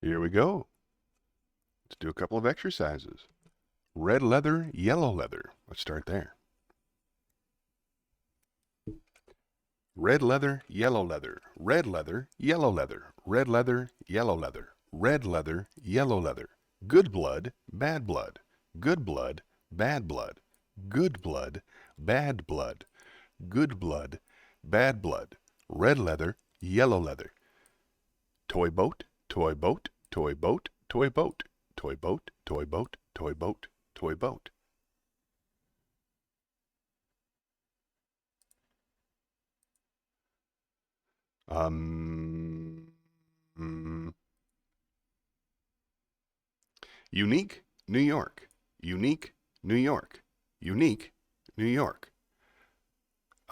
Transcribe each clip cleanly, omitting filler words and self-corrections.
Here we go. Let's do a couple of exercises. Red leather, yellow leather. Let's start there. Red leather, yellow leather. Red leather, yellow leather. Red leather, yellow leather. Red leather, yellow leather. Good blood, bad blood. Good blood, bad blood. Good blood, bad blood. Good blood, bad blood. Red leather, yellow leather. Toy boat, toy boat, toy boat, toy boat. Toy boat, toy boat, toy boat, toy boat. Unique, New York. Unique, New York. Unique, New York.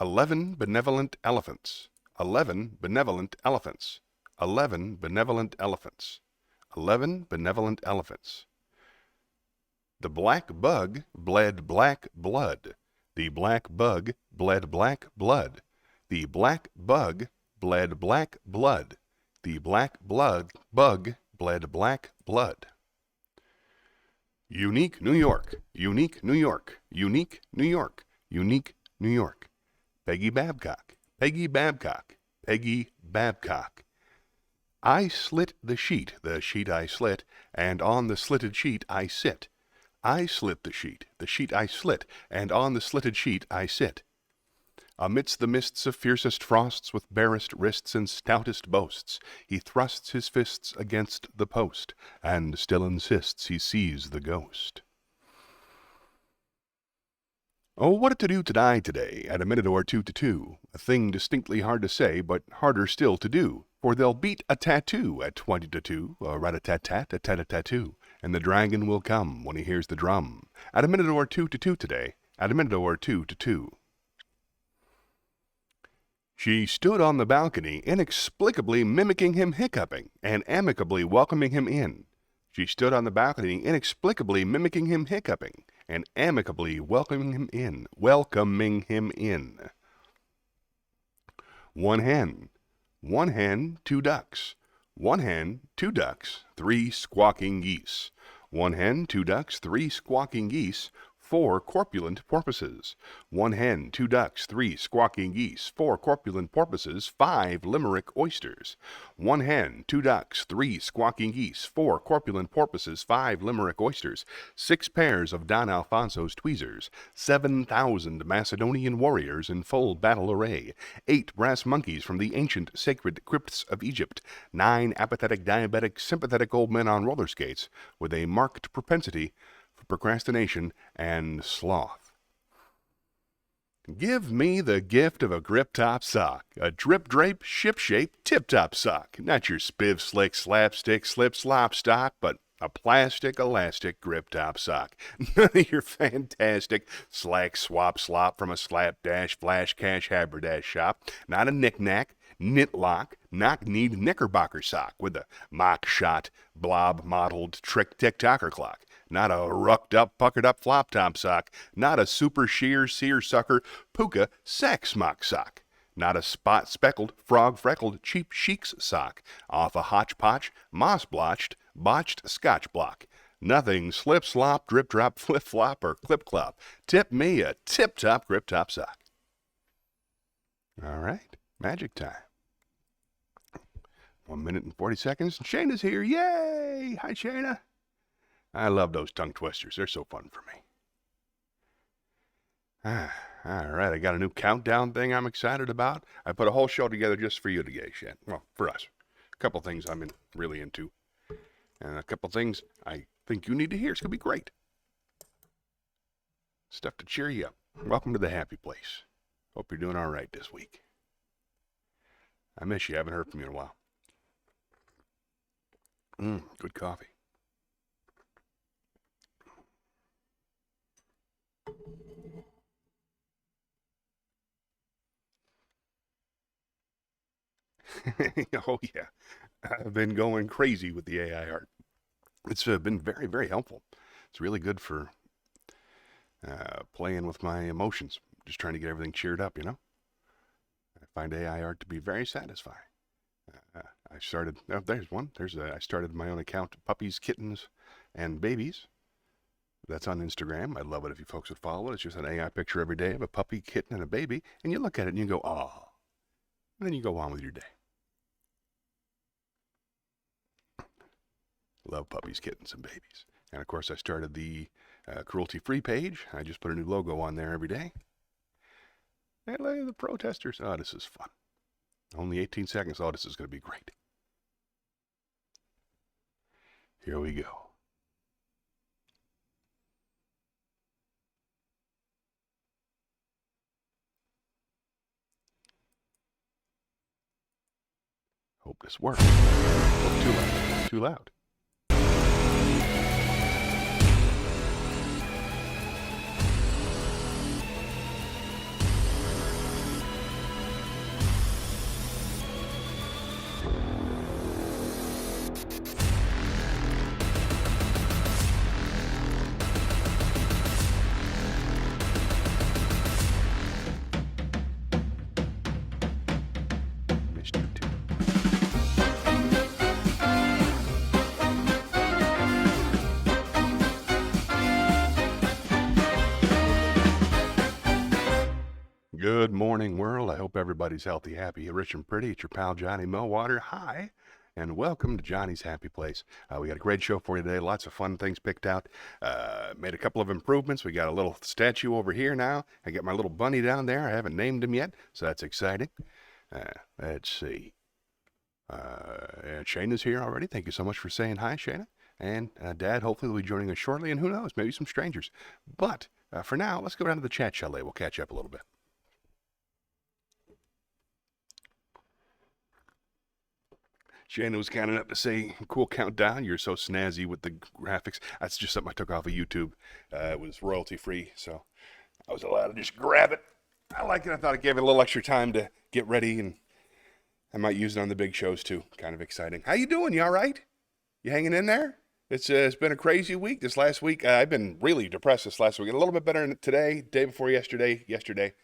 11 benevolent elephants. 11 benevolent elephants. 11 benevolent elephants. 11 benevolent elephants. The black bug bled black blood. The black bug bled black blood. The black bug bled black blood. The black bug bled black blood. Unique New York. Unique New York. Unique New York. Unique New York. Peggy Babcock. Peggy Babcock. Peggy Babcock. I slit the sheet I slit, and on the slitted sheet I sit. I slit the sheet I slit, and on the slitted sheet I sit. Amidst the mists of fiercest frosts, with barest wrists and stoutest boasts, he thrusts his fists against the post, and still insists he sees the ghost. Oh, what to do to die today, at a minute or two to two, a thing distinctly hard to say, but harder still to do, for they'll beat a tattoo at 20 to 2, a rat-a-tat-tat, a tat-a-tattoo, and the dragon will come when he hears the drum, at a minute or two to two today, at a minute or two to two. She stood on the balcony, inexplicably mimicking him hiccuping, and amicably welcoming him in. She stood on the balcony, inexplicably mimicking him hiccuping, and amicably welcoming him in. One hen, two ducks. One hen, two ducks, three squawking geese. One hen, two ducks, three squawking geese, four corpulent porpoises. One hen, two ducks, three squawking geese, four corpulent porpoises, 5 limerick oysters. One hen, two ducks, three squawking geese, four corpulent porpoises, 5 limerick oysters, 6 pairs of Don Alfonso's tweezers, 7,000 Macedonian warriors in full battle array, 8 brass monkeys from the ancient sacred crypts of Egypt, 9 apathetic, diabetic, sympathetic old men on roller skates with a marked propensity for procrastination and sloth. Give me the gift of a grip-top sock, a drip-drape, ship-shape, tip-top sock, not your spiv-slick, slapstick, slip-slop stock, but a plastic, elastic, grip-top sock. None of your fantastic slack, swap, slop from a slapdash, flash, cash, haberdash shop, not a knick-knack, knit-lock, knock-kneed knickerbocker sock with a mock-shot, blob-mottled trick tick-tocker clock. Not a rucked-up, puckered-up flop-top sock. Not a super sheer, seersucker, puka sack smock sock. Not a spot-speckled, frog-freckled, cheap chics sock. Off a hotchpotch, moss-blotched, botched scotch block. Nothing slip-slop, drip-drop, flip-flop, or clip-clop. Tip me a tip-top grip-top sock. All right, magic time. 1 minute and 40 seconds. Shayna's here. Yay! Hi, Shayna. I love those tongue twisters. They're so fun for me. All right, I got a new countdown thing I'm excited about. I put a whole show together just for you today, Shan. Well, for us. A couple things I'm really into. And a couple things I think you need to hear. It's going to be great. Stuff to cheer you up. Welcome to the happy place. Hope you're doing all right this week. I miss you. I haven't heard from you in a while. Good coffee. Oh, yeah. I've been going crazy with the AI art. It's been very, very helpful. It's really good for playing with my emotions. Just trying to get everything cheered up, you know? I find AI art to be very satisfying. I started, oh, there's one. I started my own account, Puppies, Kittens, and Babies. That's on Instagram. I'd love it if you folks would follow it. It's just an AI picture every day of a puppy, kitten, and a baby. And you look at it and you go, oh. And then you go on with your day. Love puppies, kittens, and babies. And of course, I started the cruelty-free page. I just put a new logo on there every day. And look at the protesters. Oh, this is fun. Only 18 seconds. Oh, this is going to be great. Here we go. Hope this works. Oh, too loud. Too loud. Good morning, world. I hope everybody's healthy, happy, rich, and pretty. It's your pal, Johnny Millwater. Hi, and welcome to Johnny's Happy Place. We got a great show for you today. Lots of fun things picked out. Made a couple of improvements. We got a little statue over here now. I got my little bunny down there. I haven't named him yet, so that's exciting. Let's see. Shayna's here already. Thank you so much for saying hi, Shayna. And Dad, hopefully, will be joining us shortly. And who knows, maybe some strangers. But for now, let's go down to the chat chalet. We'll catch up a little bit. Shannon was kind enough to say, cool countdown. You're so snazzy with the graphics. That's just something I took off of YouTube. It was royalty free, so I was allowed to just grab it. I like it. I thought it gave it a little extra time to get ready, and I might use it on the big shows too. Kind of exciting. How you doing? You all right? You hanging in there? It's been a crazy week. This last week, I've been really depressed this last week. A little bit better today, day before yesterday.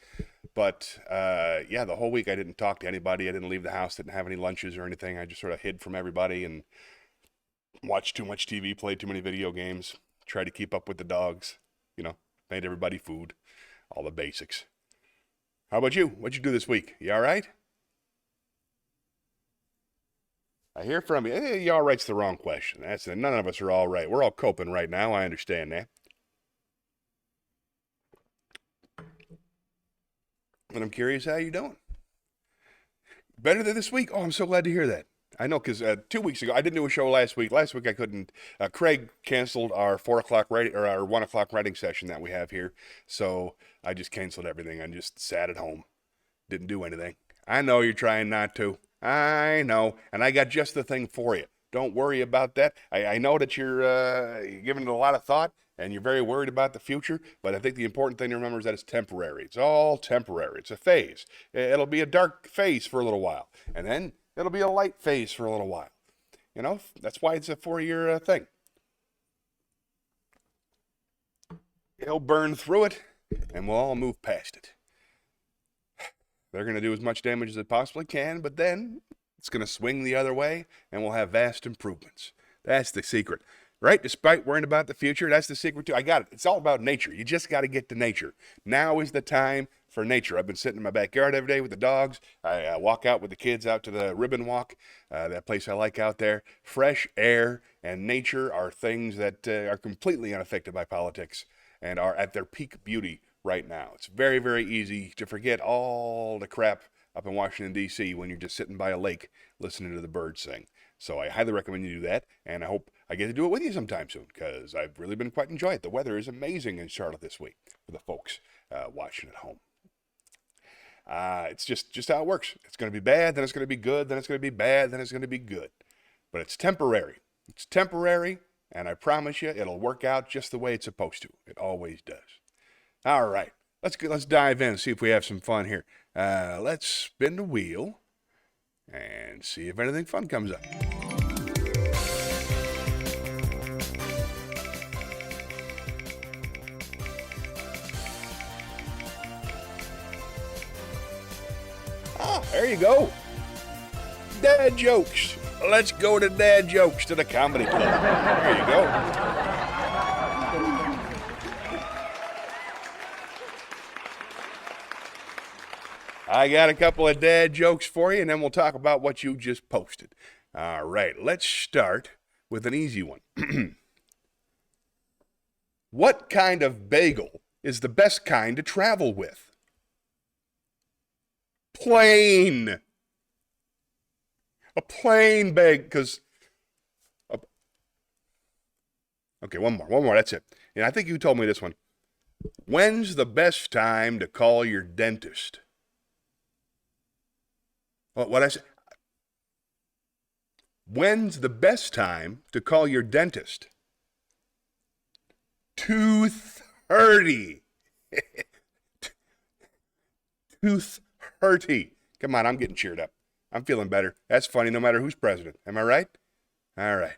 But, yeah, the whole week I didn't talk to anybody. I didn't leave the house, didn't have any lunches or anything. I just sort of hid from everybody and watched too much TV, played too many video games, tried to keep up with the dogs, made everybody food, all the basics. How about you? What'd you do this week? You all right? I hear from you. You all right's the wrong question. None of us are all right. We're all coping right now. I understand that. And I'm curious how you doing. Better than this week? Oh, I'm so glad to hear that. I know, because 2 weeks ago, I didn't do a show last week. Last week I couldn't. Craig canceled our 4 o'clock writing, or our 1 o'clock writing session that we have here. So I just canceled everything. I just sat at home. Didn't do anything. I know you're trying not to. I know. And I got just the thing for you. Don't worry about that. I know that you're giving it a lot of thought, and you're very worried about the future, but I think the important thing to remember is that it's temporary. It's all temporary. It's a phase. It'll be a dark phase for a little while, and then it'll be a light phase for a little while. That's why it's a 4-year thing. He'll burn through it, and we'll all move past it. They're going to do as much damage as it possibly can, but then it's going to swing the other way, and we'll have vast improvements. That's the secret. Right? Despite worrying about the future, that's the secret too. I got it. It's all about nature. You just got to get to nature. Now is the time for nature. I've been sitting in my backyard every day with the dogs. I walk out with the kids out to the ribbon walk, that place I like out there. Fresh air and nature are things that are completely unaffected by politics and are at their peak beauty right now. It's very, very easy to forget all the crap up in Washington, D.C. when you're just sitting by a lake listening to the birds sing. So I highly recommend you do that, and I hope I get to do it with you sometime soon, because I've really been quite enjoying it. The weather is amazing in Charlotte this week for the folks watching at home. It's just how it works. It's going to be bad, then it's going to be good, then it's going to be bad, then it's going to be good. But it's temporary. It's temporary, and I promise you it'll work out just the way it's supposed to. It always does. All right, let's dive in and see if we have some fun here. Let's spin the wheel and see if anything fun comes up. Ah, there you go. Dad jokes. Let's go to dad jokes to the comedy club. There you go. I got a couple of dad jokes for you, and then we'll talk about what you just posted. All right, let's start with an easy one. What kind of bagel is the best kind to travel with? Plain. A plain bagel, because... Okay, one more, that's it. And I think you told me this one. When's the best time to call your dentist? What I said? When's the best time to call your dentist? 2:30. 2:30. Come on, I'm getting cheered up. I'm feeling better. That's funny no matter who's president. Am I right? All right.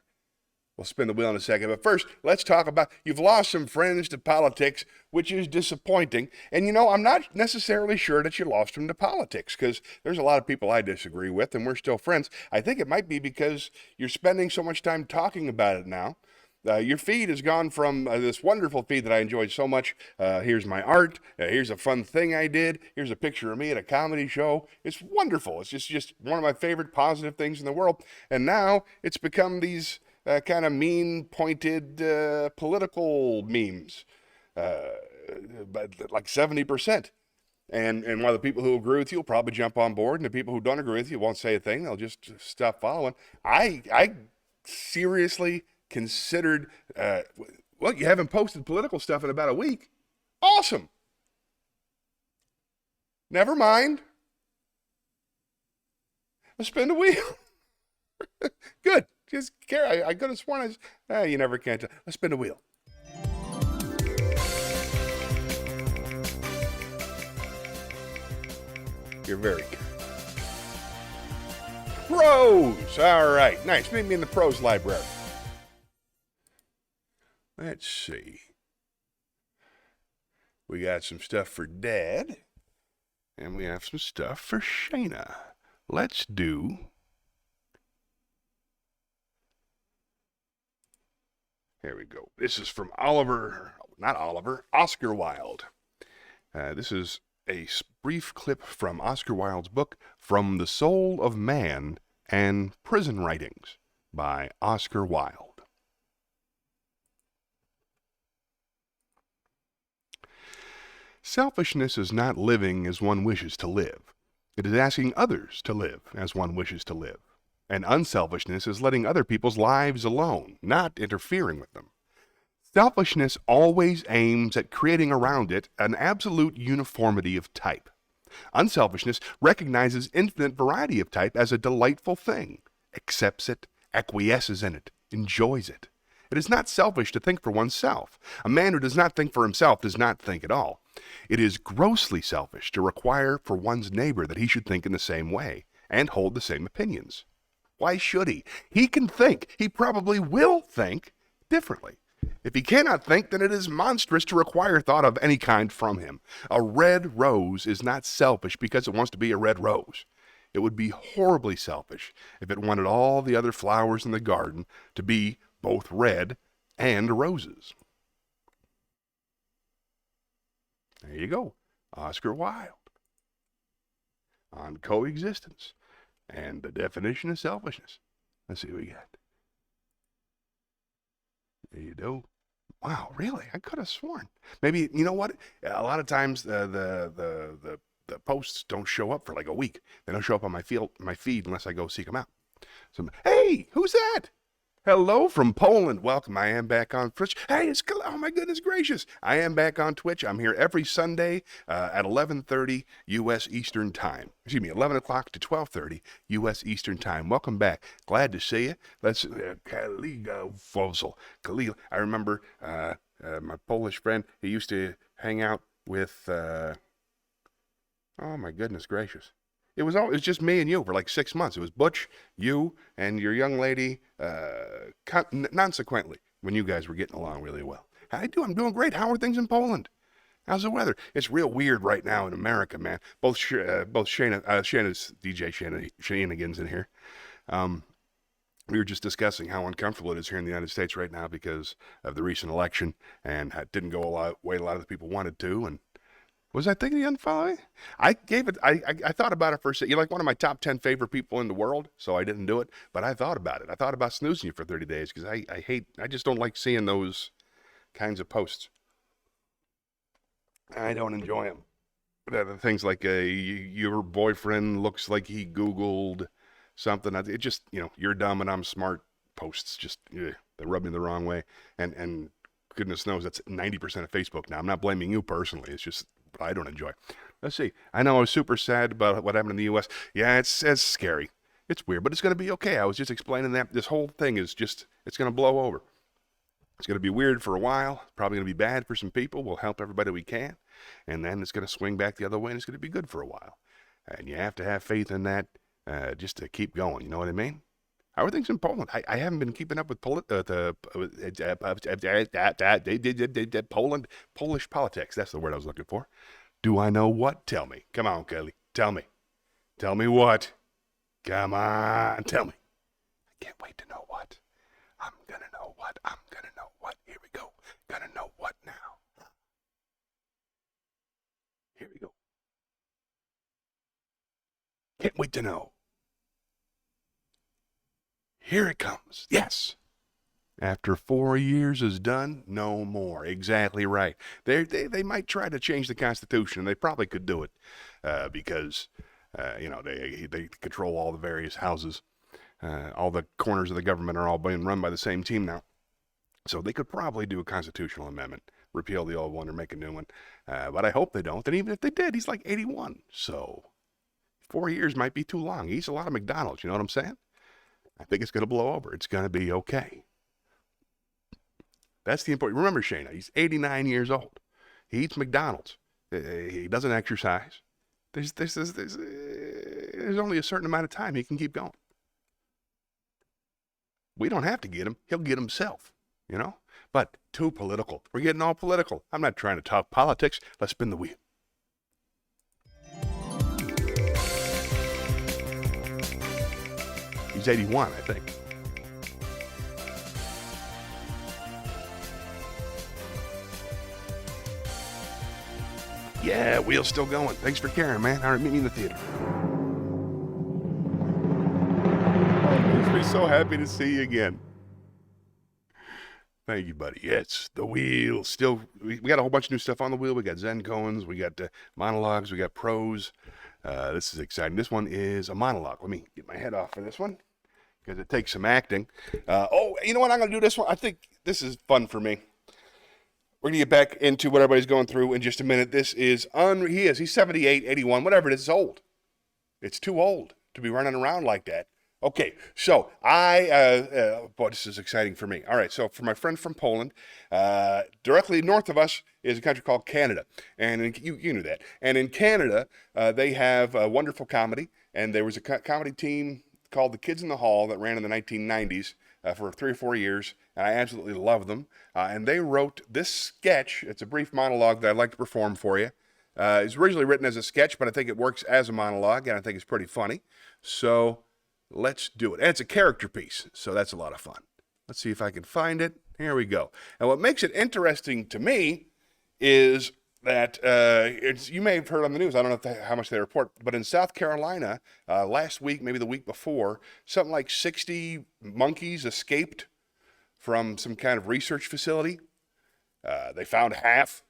We'll spin the wheel in a second. But first, let's talk about you've lost some friends to politics, which is disappointing. And, I'm not necessarily sure that you lost them to politics because there's a lot of people I disagree with, and we're still friends. I think it might be because you're spending so much time talking about it now. Your feed has gone from this wonderful feed that I enjoyed so much. Here's my art. Here's a fun thing I did. Here's a picture of me at a comedy show. It's wonderful. It's just one of my favorite positive things in the world. And now it's become these kind of mean-pointed political memes, but like 70%. And while the people who agree with you will probably jump on board, and the people who don't agree with you won't say a thing, they'll just stop following. I seriously considered, you haven't posted political stuff in about a week. Awesome. Never mind. Let's spin the wheel. Good. Just care. I could have sworn you never can tell. Let's spin the wheel. You're very good. Prose. All right. Nice. Meet me in the prose library. Let's see. We got some stuff for Dad, and we have some stuff for Shayna. Let's do... Here we go. This is from Oscar Wilde. This is a brief clip from Oscar Wilde's book, From the Soul of Man and Prison Writings by Oscar Wilde. Selfishness is not living as one wishes to live. It is asking others to live as one wishes to live. And unselfishness is letting other people's lives alone, not interfering with them. Selfishness always aims at creating around it an absolute uniformity of type. Unselfishness recognizes infinite variety of type as a delightful thing, accepts it, acquiesces in it, enjoys it. It is not selfish to think for oneself. A man who does not think for himself does not think at all. It is grossly selfish to require for one's neighbor that he should think in the same way and hold the same opinions. Why should he? He can think. He probably will think differently. If he cannot think, then it is monstrous to require thought of any kind from him. A red rose is not selfish because it wants to be a red rose. It would be horribly selfish if it wanted all the other flowers in the garden to be both red and roses. There you go. Oscar Wilde on coexistence and the definition of selfishness. Let's see what we got. There you go. Wow, really? I could have sworn. Maybe, you know what? A lot of times the posts don't show up for like a week. They don't show up on my feed unless I go seek them out. So, hey, who's that? Hello from Poland. Welcome. I am back on Twitch. Hey, oh my goodness gracious. I am back on Twitch. I'm here every Sunday at 11:30 U.S. Eastern Time. Excuse me, 11 o'clock to 12:30 U.S. Eastern Time. Welcome back. Glad to see you. Let's, Khalil. I remember my Polish friend, he used to hang out with, oh my goodness gracious. It was just me and you for like 6 months. It was Butch, you, and your young lady, consequently, when you guys were getting along really well. I'm doing great. How are things in Poland? How's the weather? It's real weird right now in America, man. Both Shana's DJ Shenanigans in here. Um, we were just discussing how uncomfortable it is here in the United States right now because of the recent election, and it didn't go way a lot of the people wanted to. And was I thinking of unfollowing? I gave it. I thought about it for a second. You're like one of my top 10 favorite people in the world, so I didn't do it. But I thought about it. I thought about snoozing you for 30 days because I just don't like seeing those kinds of posts. I don't enjoy them. Things like your boyfriend looks like he Googled something. It just, you're dumb and I'm smart posts. Just, they rub me the wrong way. And goodness knows that's 90% of Facebook now. I'm not blaming you personally. It's just what I don't enjoy. Let's see. I know I was super sad about what happened in the U.S. Yeah, it's scary. It's weird, but it's going to be okay. I was just explaining that this whole thing is just, it's going to blow over. It's going to be weird for a while. Probably going to be bad for some people. We'll help everybody we can. And then it's going to swing back the other way, and it's going to be good for a while. And you have to have faith in that just to keep going. You know what I mean? How are things in Poland? I haven't been keeping up with Polish politics. That's the word I was looking for. Do I know what? Tell me. Come on, Kelly. Tell me. Tell me what? Come on. Tell me. I can't wait to know what. I'm going to know what. I'm going to know what. Here we go. Gonna know what now. Here we go. Can't wait to know. Here it comes. Yes. After 4 years is done, no more. Exactly right. They might try to change the Constitution, and they probably could do it because, they control all the various houses. All the corners of the government are all being run by the same team now. So they could probably do a constitutional amendment, repeal the old one or make a new one. But I hope they don't. And even if they did, he's like 81. So 4 years might be too long. He eats a lot of McDonald's. You know what I'm saying? I think it's going to blow over. It's going to be okay. That's the important. Remember, Shana, he's 89 years old. He eats McDonald's. He doesn't exercise. There's only a certain amount of time he can keep going. We don't have to get him. He'll get himself, But too political. We're getting all political. I'm not trying to talk politics. Let's spin the wheel. He's 81, I think. Yeah, wheel's still going. Thanks for caring, man. All right, meet me in the theater. Makes me so happy to see you again. Thank you, buddy. Yes, the wheel. Still, we got a whole bunch of new stuff on the wheel. We got Zen Koans, we got monologues, we got prose. This is exciting. This one is a monologue. Let me get my head off for this one because it takes some acting. You know what? I'm going to do this one. I think this is fun for me. We're going to get back into what everybody's going through in just a minute. This is, he's 78, 81, whatever it is. It's old. It's too old to be running around like that. Okay, so boy, this is exciting for me. All right, so for my friend from Poland, directly north of us is a country called Canada, and you knew that. And in Canada, they have a wonderful comedy, and there was a comedy team called The Kids in the Hall that ran in the 1990s for 3 or 4 years, and I absolutely love them. And they wrote this sketch. It's a brief monologue that I'd like to perform for you. It's originally written as a sketch, but I think it works as a monologue, and I think it's pretty funny. So let's do it. And it's a character piece, so that's a lot of fun. Let's see if I can find it. Here we go. And what makes it interesting to me is that you may have heard on the news, I don't know how much they report, but in South Carolina, last week, maybe the week before, something like 60 monkeys escaped from some kind of research facility. They found half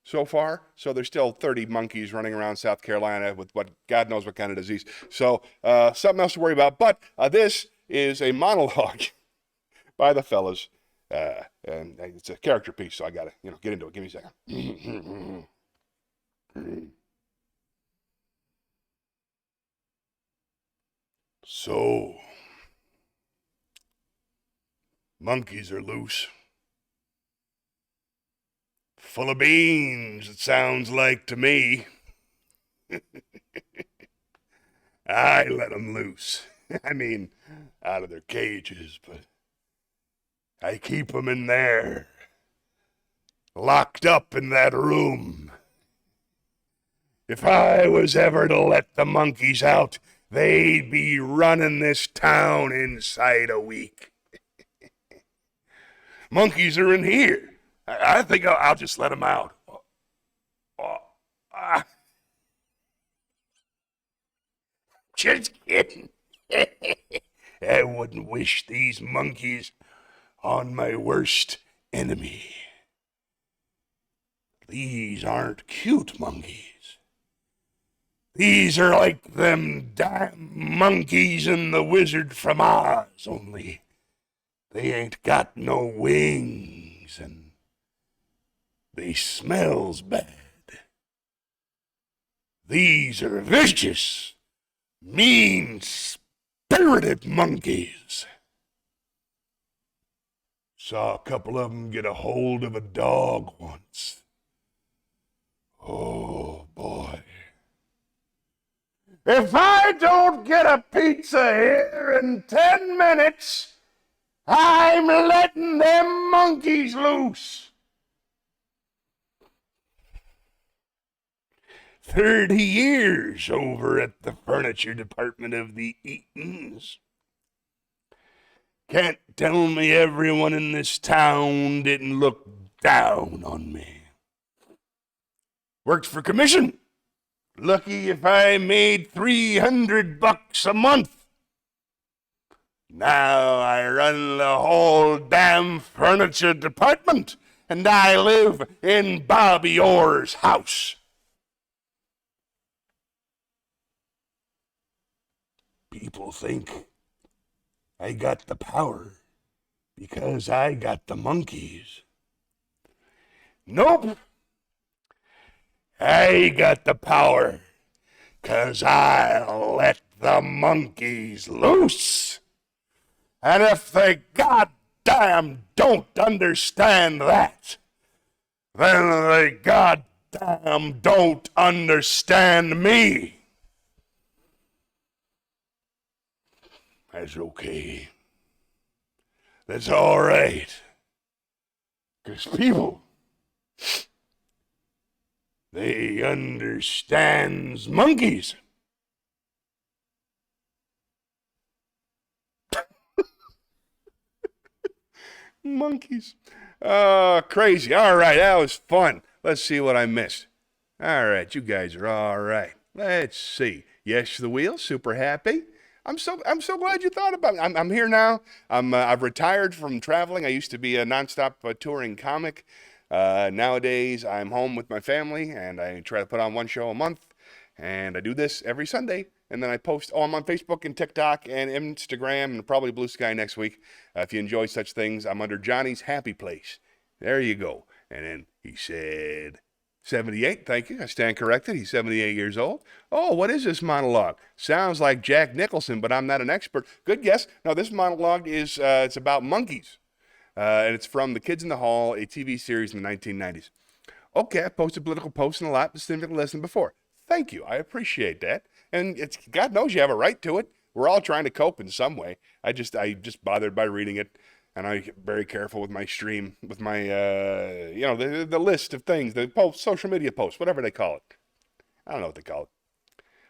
so far, so there's still 30 monkeys running around South Carolina with what God knows what kind of disease. So something else to worry about, but this is a monologue by the fellas, and it's a character piece, so I gotta get into it. Give me a second. So, monkeys are loose. Full of beans, it sounds like to me. I let them loose. I mean, out of their cages, but I keep them in there locked up in that room. If I was ever to let the monkeys out, they'd be running this town inside a week. Monkeys are in here. I think I'll just let them out. Just kidding. I wouldn't wish these monkeys on my worst enemy. These aren't cute monkeys. These are like them damn monkeys in The Wizard from Oz, only they ain't got no wings and they smells bad. These are vicious, mean-spirited monkeys. Saw a couple of them get a hold of a dog once. Oh, boy. If I don't get a pizza here in 10 minutes, I'm letting them monkeys loose. 30 years over at the furniture department of the Eatons. Can't tell me everyone in this town didn't look down on me. Worked for commission. Lucky if I made $300 a month. Now I run the whole damn furniture department, and I live in Bobby Orr's house. People think I got the power because I got the monkeys. Nope. I got the power because I let the monkeys loose. And if they goddamn don't understand that, then they goddamn don't understand me. That's okay. That's all right. Because people, they understands monkeys. Monkeys. Crazy. All right, that was fun. Let's see what I missed. All right, you guys are all right. Let's see. Yes to the wheel. Super happy. I'm so glad you thought about it. I'm here now. I've retired from traveling. I used to be a nonstop touring comic. Nowadays, I'm home with my family, and I try to put on one show a month, and I do this every Sunday, and then I post. I'm on Facebook and TikTok and Instagram and probably Blue Sky next week. If you enjoy such things, I'm under Johnny's Happy Place. There you go. And then he said, 78, thank you. I stand corrected. He's 78 years old. Oh, what is this monologue? Sounds like Jack Nicholson, but I'm not an expert. Good guess. No, this monologue is it's about monkeys. And it's from The Kids in the Hall, a TV series in the 1990s. Okay, I posted political posts and a lot, but didn't listen before. Thank you. I appreciate that. And it's God knows you have a right to it. We're all trying to cope in some way. I just bothered by reading it, and I get very careful with my stream, with my the list of things, the posts, social media posts, whatever they call it. I don't know what they call it,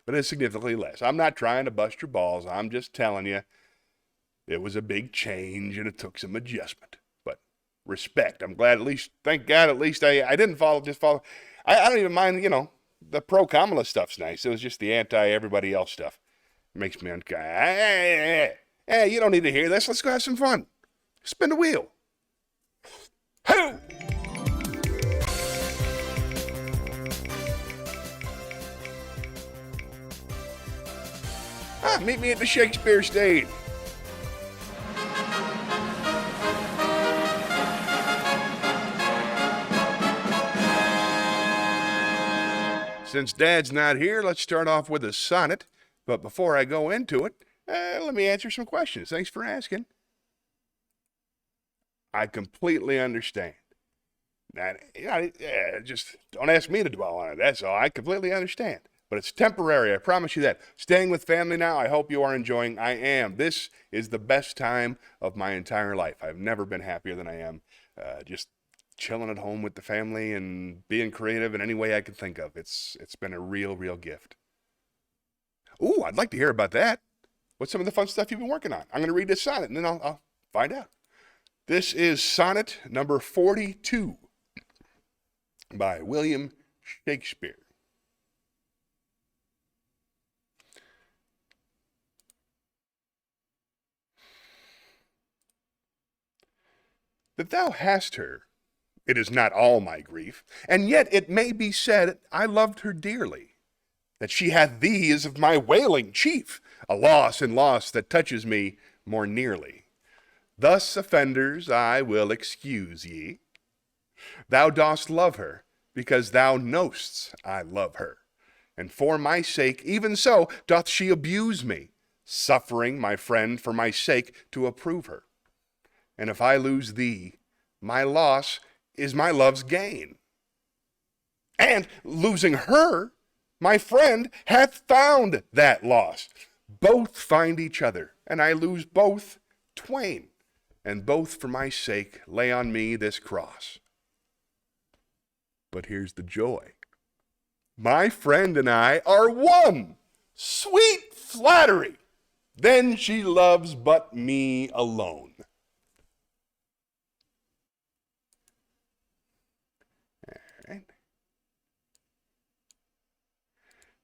but it's significantly less. I'm not trying to bust your balls. I'm just telling you. It was a big change, and it took some adjustment. But respect. I'm glad thank God, at least I didn't follow. I don't even mind, the pro-Kamala stuff's nice. It was just the anti-everybody else stuff. It makes me hey, you don't need to hear this. Let's go have some fun. Spin the wheel. Hoo! Meet me at the Shakespeare stage. Since Dad's not here, let's start off with a sonnet. But before I go into it, let me answer some questions. Thanks for asking. I completely understand. Just don't ask me to dwell on it. That's all. I completely understand. But it's temporary. I promise you that. Staying with family now, I hope you are enjoying. I am. This is the best time of my entire life. I've never been happier than I am. Just chilling at home with the family and being creative in any way I could think of. It's been a real gift. Ooh, I'd like to hear about that. What's some of the fun stuff you've been working on? I'm going to read this sonnet, and then I'll find out. This is sonnet number 42 by William Shakespeare. That thou hast her, it is not all my grief, and yet it may be said I loved her dearly. That she hath thee is of my wailing chief, a loss and loss that touches me more nearly. Thus, offenders, I will excuse ye. Thou dost love her, because thou know'st I love her, and for my sake even so doth she abuse me, suffering my friend for my sake to approve her. And if I lose thee, my loss is my love's gain. And losing her, my friend hath found that loss. Both find each other, and I lose both twain. And both for my sake lay on me this cross. But here's the joy. My friend and I are one. Sweet flattery! Then she loves but me alone.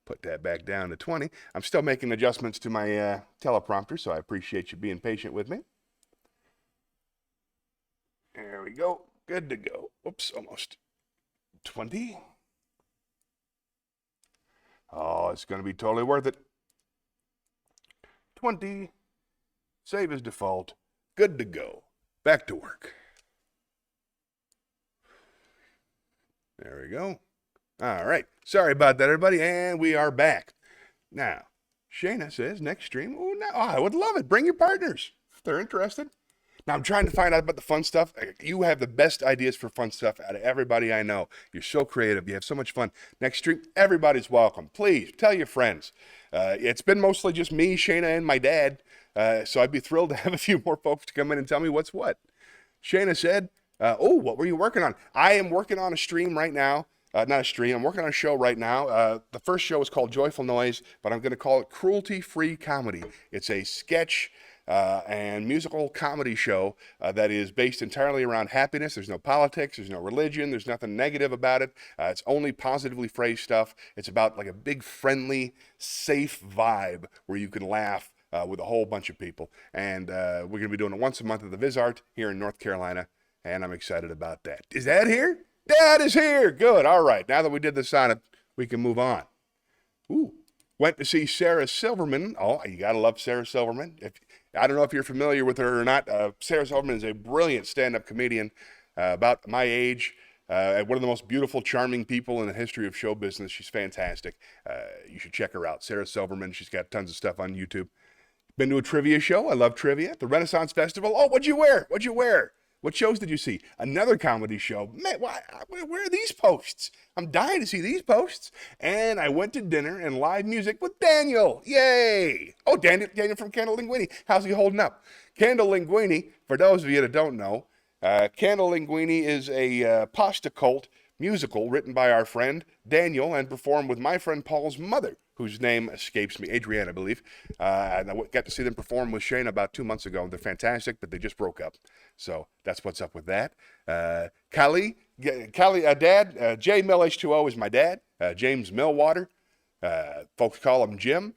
Put that back down to 20. I'm still making adjustments to my teleprompter, so I appreciate you being patient with me. There we go. Good to go. Oops, almost. 20. Oh, it's going to be totally worth it. 20. Save as default. Good to go. Back to work. There we go. All right. Sorry about that, everybody. And we are back. Now, Shayna says, next stream. Oh, no, I would love it. Bring your partners if they're interested. Now, I'm trying to find out about the fun stuff. You have the best ideas for fun stuff out of everybody I know. You're so creative. You have so much fun. Next stream, everybody's welcome. Please tell your friends. It's been mostly just me, Shayna, and my dad. So I'd be thrilled to have a few more folks to come in and tell me what's what. Shayna said, what were you working on? I am working on a stream right now. Not a stream. I'm working on a show right now. The first show is called Joyful Noise, but I'm going to call it Cruelty-Free Comedy. It's a sketch and musical comedy show that is based entirely around happiness. There's no politics. There's no religion. There's nothing negative about it. It's only positively phrased stuff. It's about like a big, friendly, safe vibe where you can laugh with a whole bunch of people. And we're going to be doing it once a month at the VisArt here in North Carolina, and I'm excited about that. Is Dad here? Dad is here. Good. All right. Now that we did the sonnet, we can move on. Ooh. Went to see Sarah Silverman. Oh, you got to love Sarah Silverman. I don't know if you're familiar with her or not. Sarah Silverman is a brilliant stand-up comedian about my age. One of the most beautiful, charming people in the history of show business. She's fantastic. You should check her out. Sarah Silverman. She's got tons of stuff on YouTube. Been to a trivia show. I love trivia. The Renaissance Festival. Oh, what'd you wear? What'd you wear? What shows did you see? Another comedy show. Man, where are these posts? I'm dying to see these posts. And I went to dinner and live music with Daniel. Yay! Oh, Daniel from Candle Linguini. How's he holding up? Candle Linguini, for those of you that don't know, Candle Linguini is a pasta cult musical written by our friend Daniel and performed with my friend Paul's mother, whose name escapes me, Adrienne, I believe. And I got to see them perform with Shane about 2 months ago. They're fantastic, but they just broke up. So that's what's up with that. Dad, J Mill H2O is my dad. James Millwater. Folks call him Jim.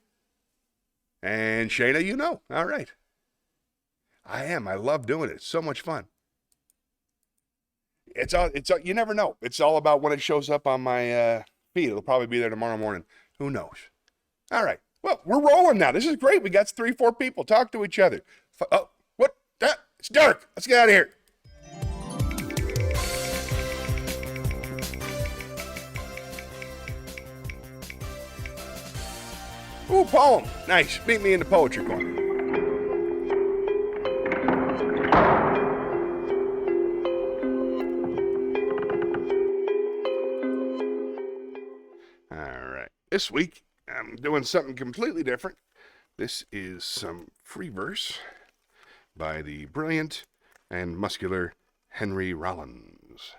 And Shayna, you know. All right. I am. I love doing it. It's so much fun. You never know. It's all about when it shows up on my feed. It'll probably be there tomorrow morning. Who knows? All right. Well, we're rolling now. This is great. We got 3-4 people. Talk to each other. Oh, what? It's dark. Let's get out of here. Ooh, poem. Nice. Meet me in the poetry corner. All right. This week, I'm doing something completely different. This is some free verse by the brilliant and muscular Henry Rollins.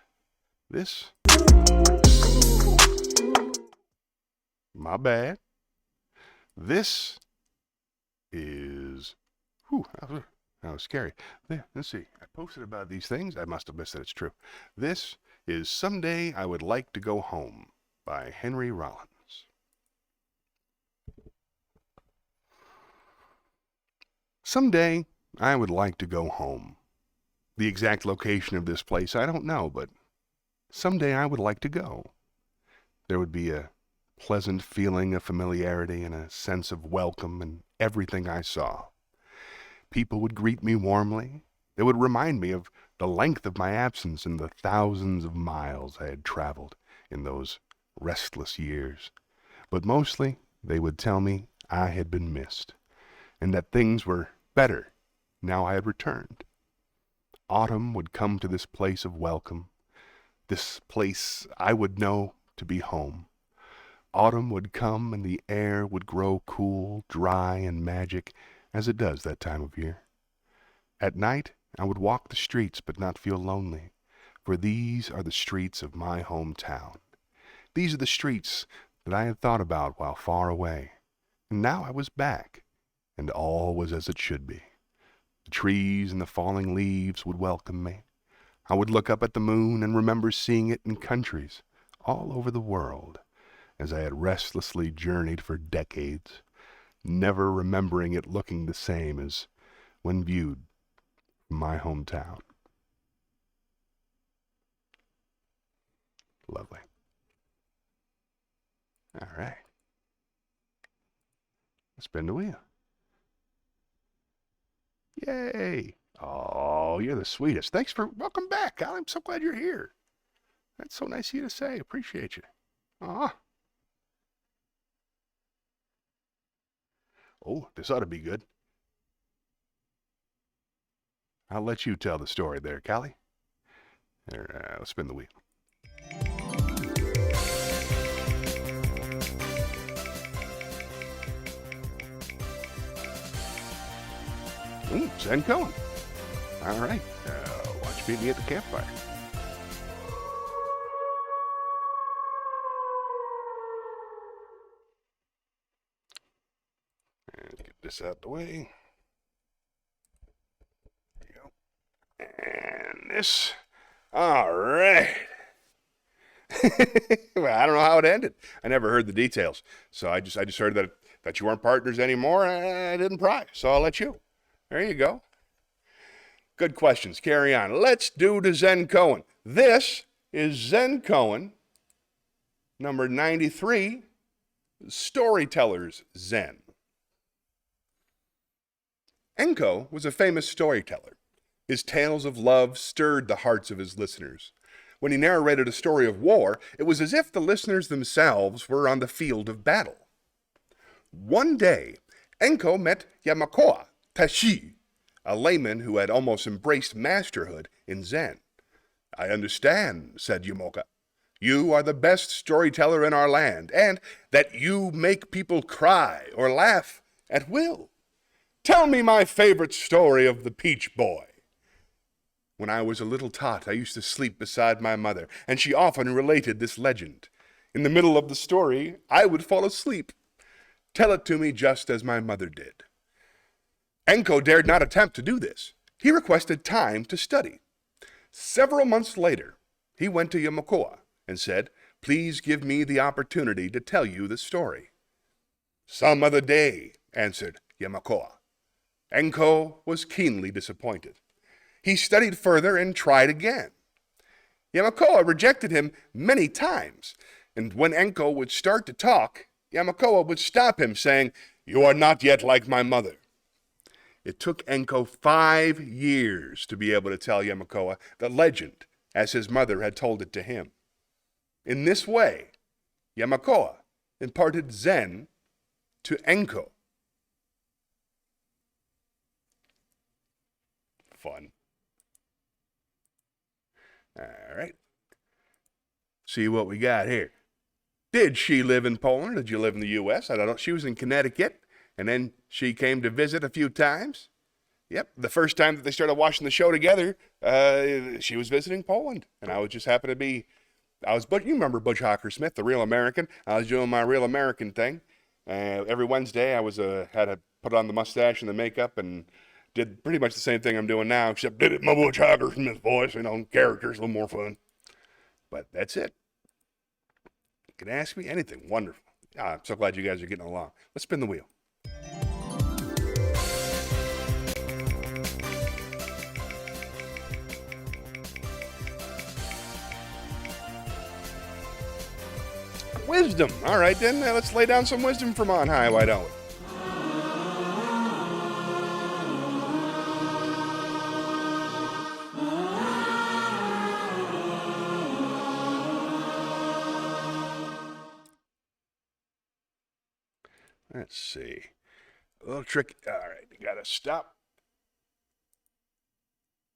This, my bad. This is, whew, that was scary. Let's see. I posted about these things. I must have missed that it's true. This is Someday I Would Like to Go Home by Henry Rollins. Someday I would like to go home. The exact location of this place I don't know, but someday I would like to go. There would be a pleasant feeling of familiarity and a sense of welcome in everything I saw. People would greet me warmly. They would remind me of the length of my absence and the thousands of miles I had traveled in those restless years. But mostly, they would tell me I had been missed, and that things were better now I had returned. Autumn would come to this place of welcome, this place I would know to be home. Autumn would come and the air would grow cool, dry, and magic, as it does that time of year. At night, I would walk the streets but not feel lonely, for these are the streets of my hometown. These are the streets that I had thought about while far away, and now I was back, and all was as it should be. The trees and the falling leaves would welcome me. I would look up at the moon and remember seeing it in countries all over the world, as I had restlessly journeyed for decades, never remembering it looking the same as when viewed from my hometown. Lovely. All right. Spin the wheel. Yay. Oh, you're the sweetest. Welcome back, Al. I'm so glad you're here. That's so nice of you to say. Appreciate you. Aw. Oh, this ought to be good. I'll let you tell the story there, Callie. There, let's spin the wheel. Ooh, Zen Koan. All right. Watch me at the campfire. And get this out the way. There you go. And this. All right. Well, I don't know how it ended. I never heard the details. So I just heard that you weren't partners anymore. I didn't pry. So I'll let you. There you go. Good questions. Carry on. Let's do the Zen Koan. This is Zen Koan, number 93, Storyteller's Zen. Enko was a famous storyteller. His tales of love stirred the hearts of his listeners. When he narrated a story of war, it was as if the listeners themselves were on the field of battle. One day, Enko met Yamakoa Tashi, a layman who had almost embraced masterhood in Zen. "I understand," said Yamoka. "You are the best storyteller in our land, and that you make people cry or laugh at will. Tell me my favorite story of the Peach Boy. When I was a little tot, I used to sleep beside my mother, and she often related this legend. In the middle of the story, I would fall asleep. Tell it to me just as my mother did." Enko dared not attempt to do this. He requested time to study. Several months later, he went to Yamakoa and said, "Please give me the opportunity to tell you the story." "Some other day," answered Yamakoa. Enko was keenly disappointed. He studied further and tried again. Yamakoa rejected him many times, and when Enko would start to talk, Yamakoa would stop him, saying, "You are not yet like my mother." It took Enko 5 years to be able to tell Yamakoa the legend as his mother had told it to him. In this way, Yamakoa imparted Zen to Enko. Fun. All right. See what we got here. Did she live in Poland? Did you live in the U.S.? I don't know. She was in Connecticut, and then she came to visit a few times. Yep, the first time that they started watching the show together, she was visiting Poland, and I was just happened to be, but you remember Butch Hawker-Smith, the Real American. I was doing my Real American thing. Every Wednesday, I was had to put on the mustache and the makeup, and did pretty much the same thing I'm doing now, except did it in my Butch Hawker-Smith voice, characters, a little more fun. But that's it. You can ask me anything. Wonderful. I'm so glad you guys are getting along. Let's spin the wheel. Wisdom. All right, then, let's lay down some wisdom from on high, why don't we? Let's see. A little tricky. All right, you got to stop.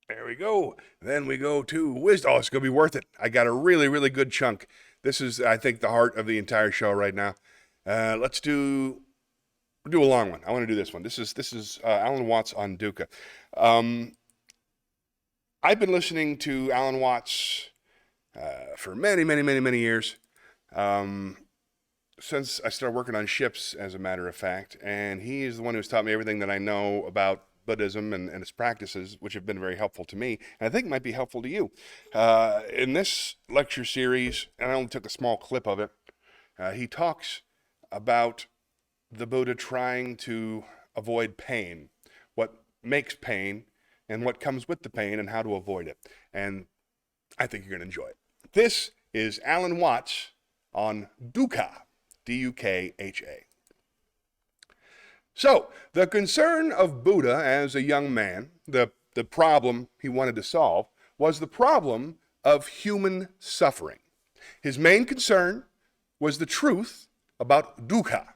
There we go. Then we go to wisdom. Oh, it's going to be worth it. I got a really, really good chunk. This is, I think, the heart of the entire show right now. Let's do a long one. I want to do this one. This is Alan Watts on Dukkha. I've been listening to Alan Watts for many, many, many, many years. Since I started working on ships, as a matter of fact, and he is the one who's taught me everything that I know about Buddhism and its practices, which have been very helpful to me, and I think might be helpful to you. In this lecture series, and I only took a small clip of it, he talks about the Buddha trying to avoid pain, what makes pain, and what comes with the pain, and how to avoid it. And I think you're going to enjoy it. This is Alan Watts on Dukkha, D-U-K-H-A. So, the concern of Buddha as a young man, the problem he wanted to solve, was the problem of human suffering. His main concern was the truth about dukkha.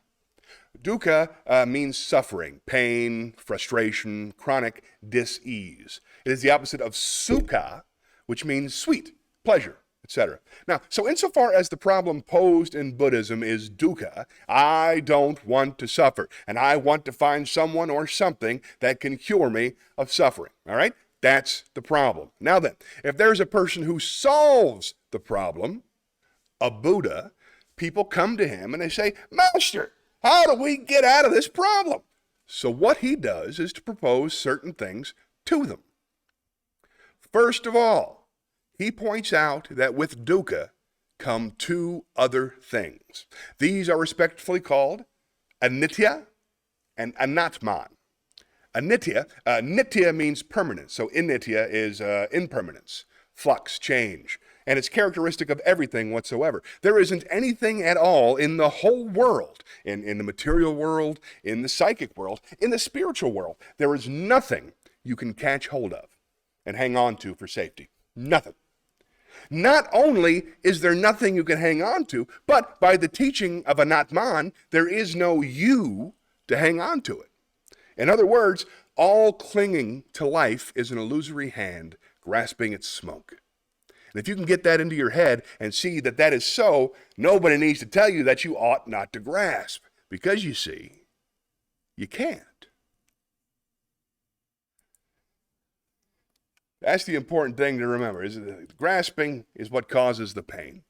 Dukkha means suffering, pain, frustration, chronic dis-ease. It is the opposite of sukha, which means sweet, pleasure, etc. Now, so insofar as the problem posed in Buddhism is dukkha, I don't want to suffer, and I want to find someone or something that can cure me of suffering, all right? That's the problem. Now then, if there's a person who solves the problem, a Buddha, people come to him and they say, Master, how do we get out of this problem? So what he does is to propose certain things to them. First of all, he points out that with dukkha come two other things. These are respectfully called anitya and anatman. Anitya, nitya means permanence, so initya is impermanence, flux, change, and it's characteristic of everything whatsoever. There isn't anything at all in the whole world, in the material world, in the psychic world, in the spiritual world. There is nothing you can catch hold of and hang on to for safety. Nothing. Not only is there nothing you can hang on to, but by the teaching of Anatman, there is no you to hang on to it. In other words, all clinging to life is an illusory hand grasping its smoke. And if you can get that into your head and see that that is so, nobody needs to tell you that you ought not to grasp, because you see, you can't. That's the important thing to remember, is that grasping is what causes the pain.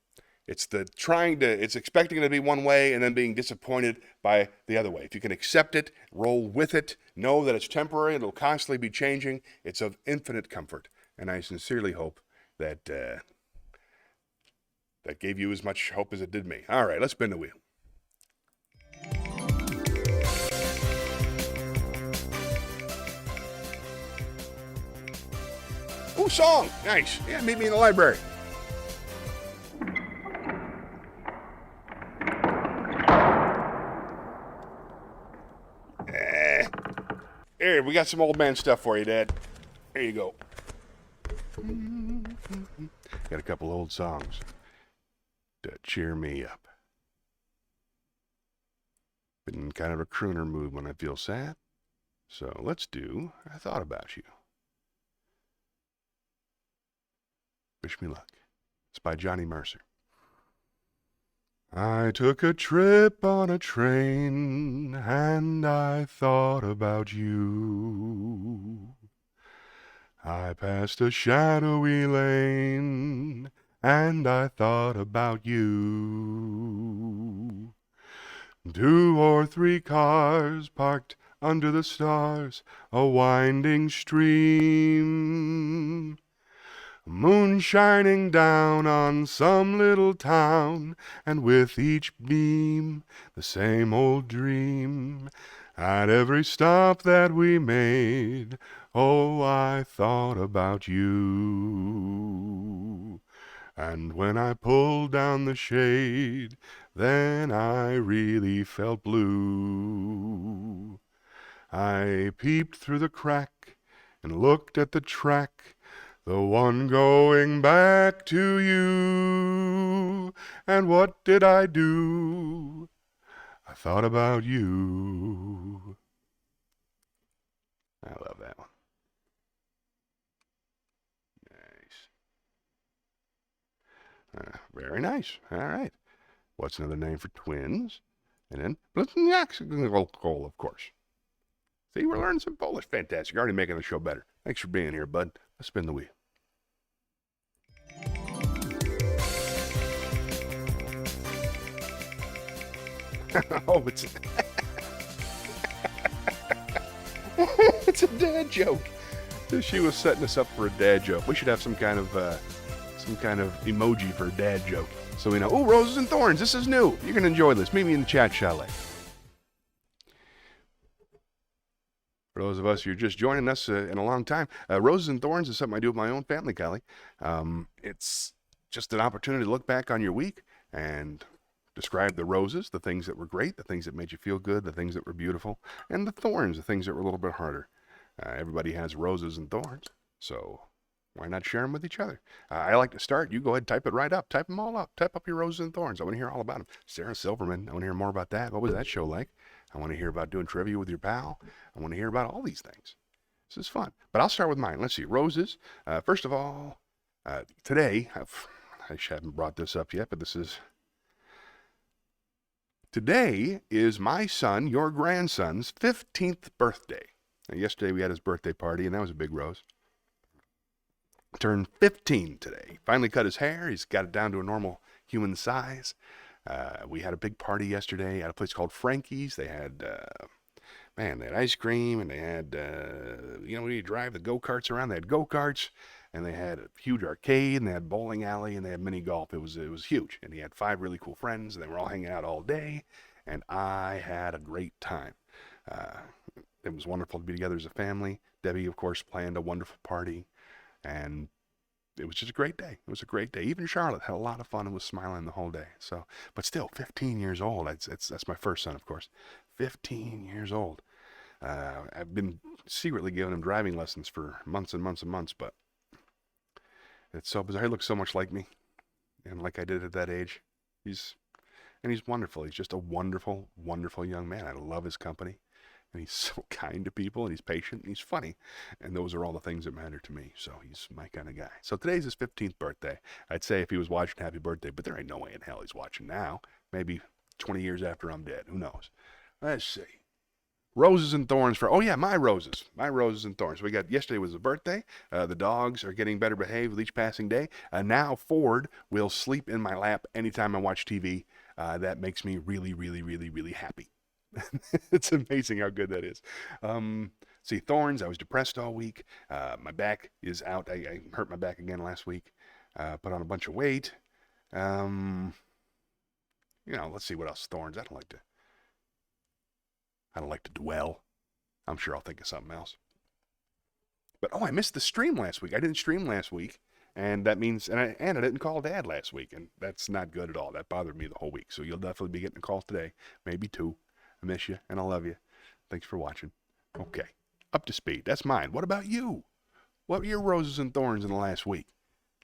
It's it's expecting it to be one way and then being disappointed by the other way. If you can accept it, roll with it, know that it's temporary, it'll constantly be changing, it's of infinite comfort. And I sincerely hope that that gave you as much hope as it did me. All right, let's spin the wheel. Ooh, song. Nice. Yeah, meet me in the library. Here, we got some old man stuff for you, Dad. Here you go. Got a couple old songs to cheer me up. Been in kind of a crooner mood when I feel sad. So let's do I Thought About You. Wish Me Luck. It's by Johnny Mercer. I took a trip on a train, and I thought about you. I passed a shadowy lane, and I thought about you. 2 or 3 cars parked under the stars, a winding stream. Moon shining down on some little town, and with each beam the same old dream. At every stop that we made, oh, I thought about you. And when I pulled down the shade, then I really felt blue. I peeped through the crack and looked at the track, the one going back to you. And what did I do? I thought about you. I love that one. Nice. Very nice. All right. What's another name for twins? And then Blitznyakskol, of course. See, we're learning some Polish. Fantastic. Already making the show better. Thanks for being here, bud. Let's spin the wheel. Oh, it's it's a dad joke. She was setting us up for a dad joke. We should have some kind of emoji for a dad joke, so we know. Oh, roses and thorns. This is new. You're gonna enjoy this. Meet me in the chat chalet. For those of us who are just joining us in a long time, roses and thorns is something I do with my own family, Kelly. It's just an opportunity to look back on your week and describe the roses, the things that were great, the things that made you feel good, the things that were beautiful, and the thorns, the things that were a little bit harder. Everybody has roses and thorns, so why not share them with each other? I like to start. You go ahead, type it right up. Type them all up. Type up your roses and thorns. I want to hear all about them. Sarah Silverman, I want to hear more about that. What was that show like? I want to hear about doing trivia with your pal. I want to hear about all these things. This is fun. But I'll start with mine. Let's see. Roses. First of all, today, I haven't brought this up yet, but today is my son, your grandson's 15th birthday. Now, yesterday we had his birthday party, and that was a big rose. Turned 15 today. Finally cut his hair. He's got it down to a normal human size. We had a big party yesterday at a place called Frankie's. They had, they had ice cream, and they had, when you drive the go-karts around, they had go-karts, and they had a huge arcade, and they had bowling alley, and they had mini golf. It was huge, and he had 5 really cool friends, and they were all hanging out all day, and I had a great time. It was wonderful to be together as a family. Debbie, of course, planned a wonderful party, and it was just a great day. It was a great day. Even Charlotte had a lot of fun and was smiling the whole day. So, but still, 15 years old. That's my first son, of course. 15 years old. I've been secretly giving him driving lessons for months and months and months, but it's so bizarre. He looks so much like me, and like I did at that age. He's wonderful. He's just a wonderful, wonderful young man. I love his company. And he's so kind to people, and he's patient, and he's funny. And those are all the things that matter to me. So he's my kind of guy. So today's his 15th birthday. I'd say if he was watching, happy birthday, but there ain't no way in hell he's watching now. Maybe 20 years after I'm dead. Who knows? Let's see. Roses and thorns for, my roses. My roses and thorns. We got, yesterday was a birthday. The dogs are getting better behaved with each passing day. Now Ford will sleep in my lap anytime I watch TV. That makes me really, really, really, really happy. It's amazing how good that is. See, thorns, I was depressed all week. My back is out. I hurt my back again last week. Put on a bunch of weight. Let's see what else. Thorns. I don't like to dwell. I'm sure I'll think of something else. But I missed the stream last week. I didn't stream last week. And that means, and I didn't call Dad last week. And that's not good at all. That bothered me the whole week. So you'll definitely be getting a call today. Maybe 2. I miss you, and I love you. Thanks for watching. Okay, up to speed. That's mine. What about you? What were your roses and thorns in the last week?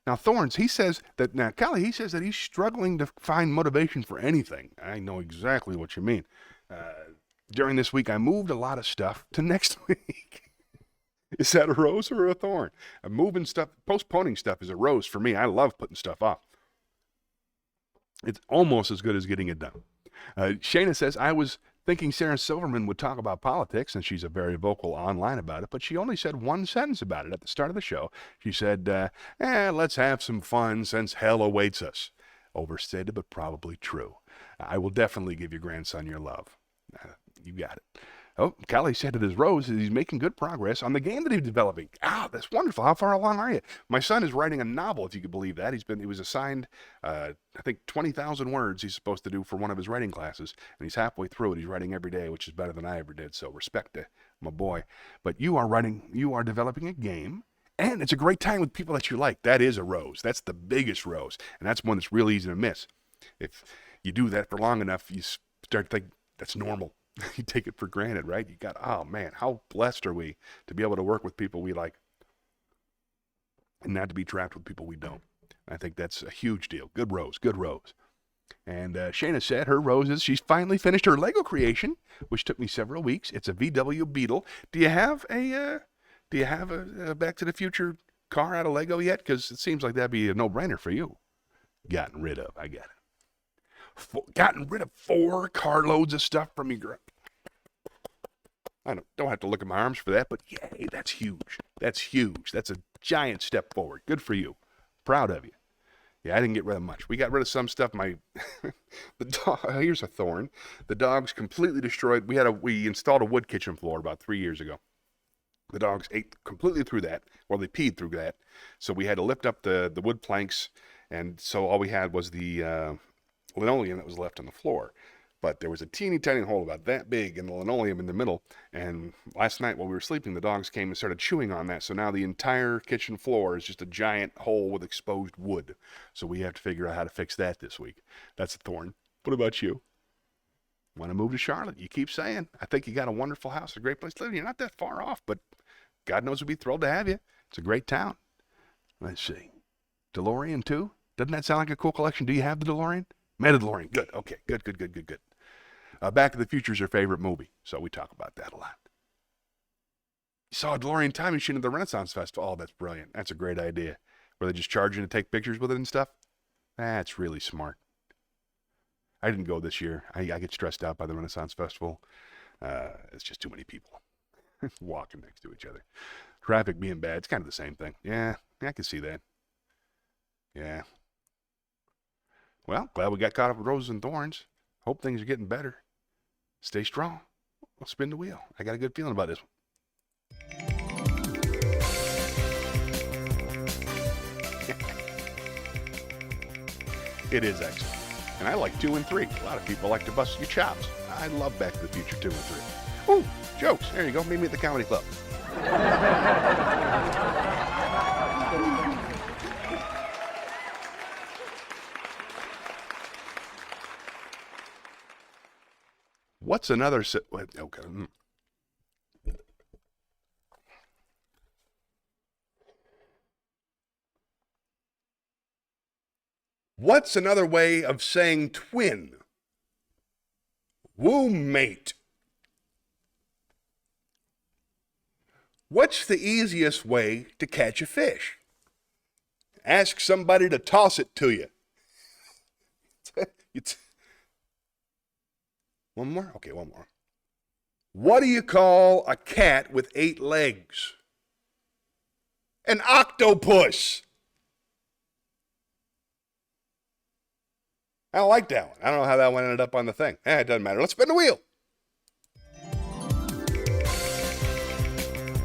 Now, thorns, Kelly, he says that he's struggling to find motivation for anything. I know exactly what you mean. During this week, I moved a lot of stuff to next week. Is that a rose or a thorn? Moving stuff, postponing stuff is a rose for me. I love putting stuff off. It's almost as good as getting it done. Shayna says, I was thinking Sarah Silverman would talk about politics, and she's a very vocal online about it, but she only said one sentence about it at the start of the show. She said, let's have some fun since hell awaits us. Overstated, but probably true. I will definitely give your grandson your love. You got it. Oh, Callie said it is Rose. He's making good progress on the game that he's developing. That's wonderful. How far along are you? My son is writing a novel, if you could believe that. He was assigned, I think, 20,000 words he's supposed to do for one of his writing classes, and he's halfway through it. He's writing every day, which is better than I ever did, so respect to my boy. But you are developing a game, and it's a great time with people that you like. That is a Rose. That's the biggest Rose, and that's one that's really easy to miss. If you do that for long enough, you start to think that's normal. You take it for granted, right? Oh man, how blessed are we to be able to work with people we like and not to be trapped with people we don't. I think that's a huge deal. Good Rose, good Rose. And Shayna said her Rose is she's finally finished her Lego creation, which took me several weeks. It's a VW Beetle. Do you have a Back to the Future car out of Lego yet? Because it seems like that'd be a no-brainer for you. Gotten rid of, I get it. Gotten rid of 4 carloads of stuff from your. I don't have to look at my arms for that, but yay, that's huge. That's huge. That's a giant step forward. Good for you. Proud of you. Yeah, I didn't get rid of much. We got rid of some stuff. The dog. Here's a thorn. The dogs completely destroyed. We installed a wood kitchen floor about 3 years ago. The dogs ate completely through that, or they peed through that. So we had to lift up the wood planks, and so all we had was the linoleum that was left on the floor. But there was a teeny tiny hole about that big in the linoleum in the middle, and last night while we were sleeping, the dogs came and started chewing on that, so now the entire kitchen floor is just a giant hole with exposed wood. So we have to figure out how to fix that this week. That's a thorn. What about you? Want to move to Charlotte? You keep saying. I think you got a wonderful house, a great place to live. You're not that far off, but God knows we'd be thrilled to have you. It's a great town. Let's see. DeLorean too? Doesn't that sound like a cool collection? Do you have the DeLorean? Mandalorian. Good. Okay. Good. Back to the Future is your favorite movie, so we talk about that a lot. You saw a DeLorean time machine at the Renaissance Festival. Oh, that's brilliant. That's a great idea. Where they just charge you to take pictures with it and stuff. That's really smart. I didn't go this year. I get stressed out by the Renaissance Festival. It's just too many people walking next to each other. Traffic being bad. It's kind of the same thing. Yeah, I can see that. Yeah. Well, glad we got caught up with roses and thorns. Hope things are getting better. Stay strong. We'll spin the wheel. I got a good feeling about this one. It is excellent. And I like 2 and 3. A lot of people like to bust your chops. I love Back to the Future 2 and 3. Ooh, jokes. There you go. Meet me at the comedy club. What's another... Okay. What's another way of saying twin? Womb mate. What's the easiest way to catch a fish? Ask somebody to toss it to you. One more? Okay, one more. What do you call a cat with 8 legs? An octopus. I don't like that one. I don't know how that one ended up on the thing. It doesn't matter. Let's spin the wheel.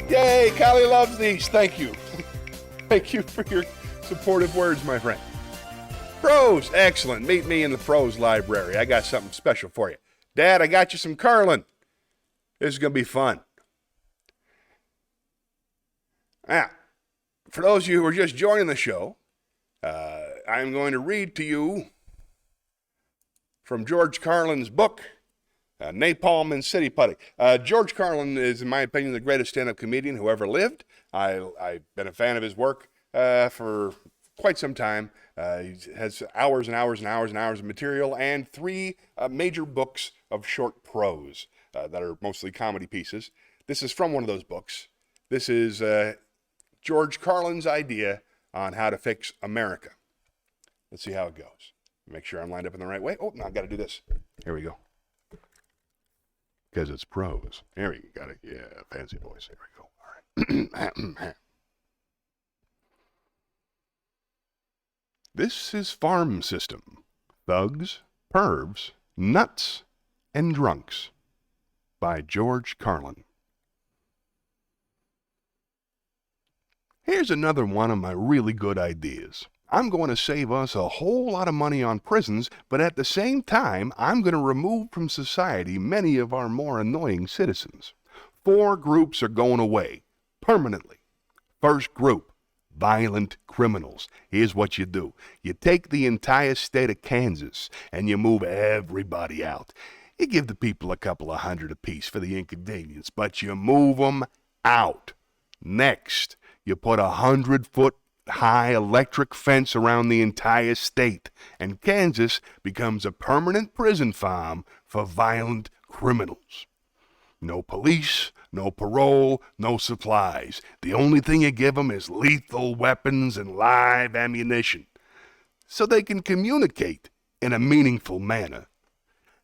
Yay, Callie loves these. Thank you. Thank you for your supportive words, my friend. Prose, excellent. Meet me in the prose library. I got something special for you. Dad, I got you some Carlin. This is going to be fun. Now, for those of you who are just joining the show, I'm going to read to you from George Carlin's book, Napalm and City Putty. George Carlin is, in my opinion, the greatest stand-up comedian who ever lived. I've been a fan of his work for quite some time. He has hours and hours and hours and hours of material and 3 major books of short prose that are mostly comedy pieces. This is from one of those books. This is George Carlin's idea on how to fix America. Let's see how it goes. Make sure I'm lined up in the right way. Oh, now I got to do this. Here we go. Because it's pros. There you got it. Yeah, fancy voice. Here we go. All right. This is Farm System. Thugs, Pervs, Nuts, and Drunks by George Carlin. Here's another one of my really good ideas. I'm going to save us a whole lot of money on prisons, but at the same time, I'm going to remove from society many of our more annoying citizens. 4 groups are going away, permanently. First group, violent criminals. Here's what you do. You take the entire state of Kansas, and you move everybody out. You give the people a couple of $100 apiece for the inconvenience, but you move them out. Next, you put 100-foot high electric fence around the entire state, and Kansas becomes a permanent prison farm for violent criminals. No police, no parole, no supplies. The only thing you give them is lethal weapons and live ammunition, so they can communicate in a meaningful manner.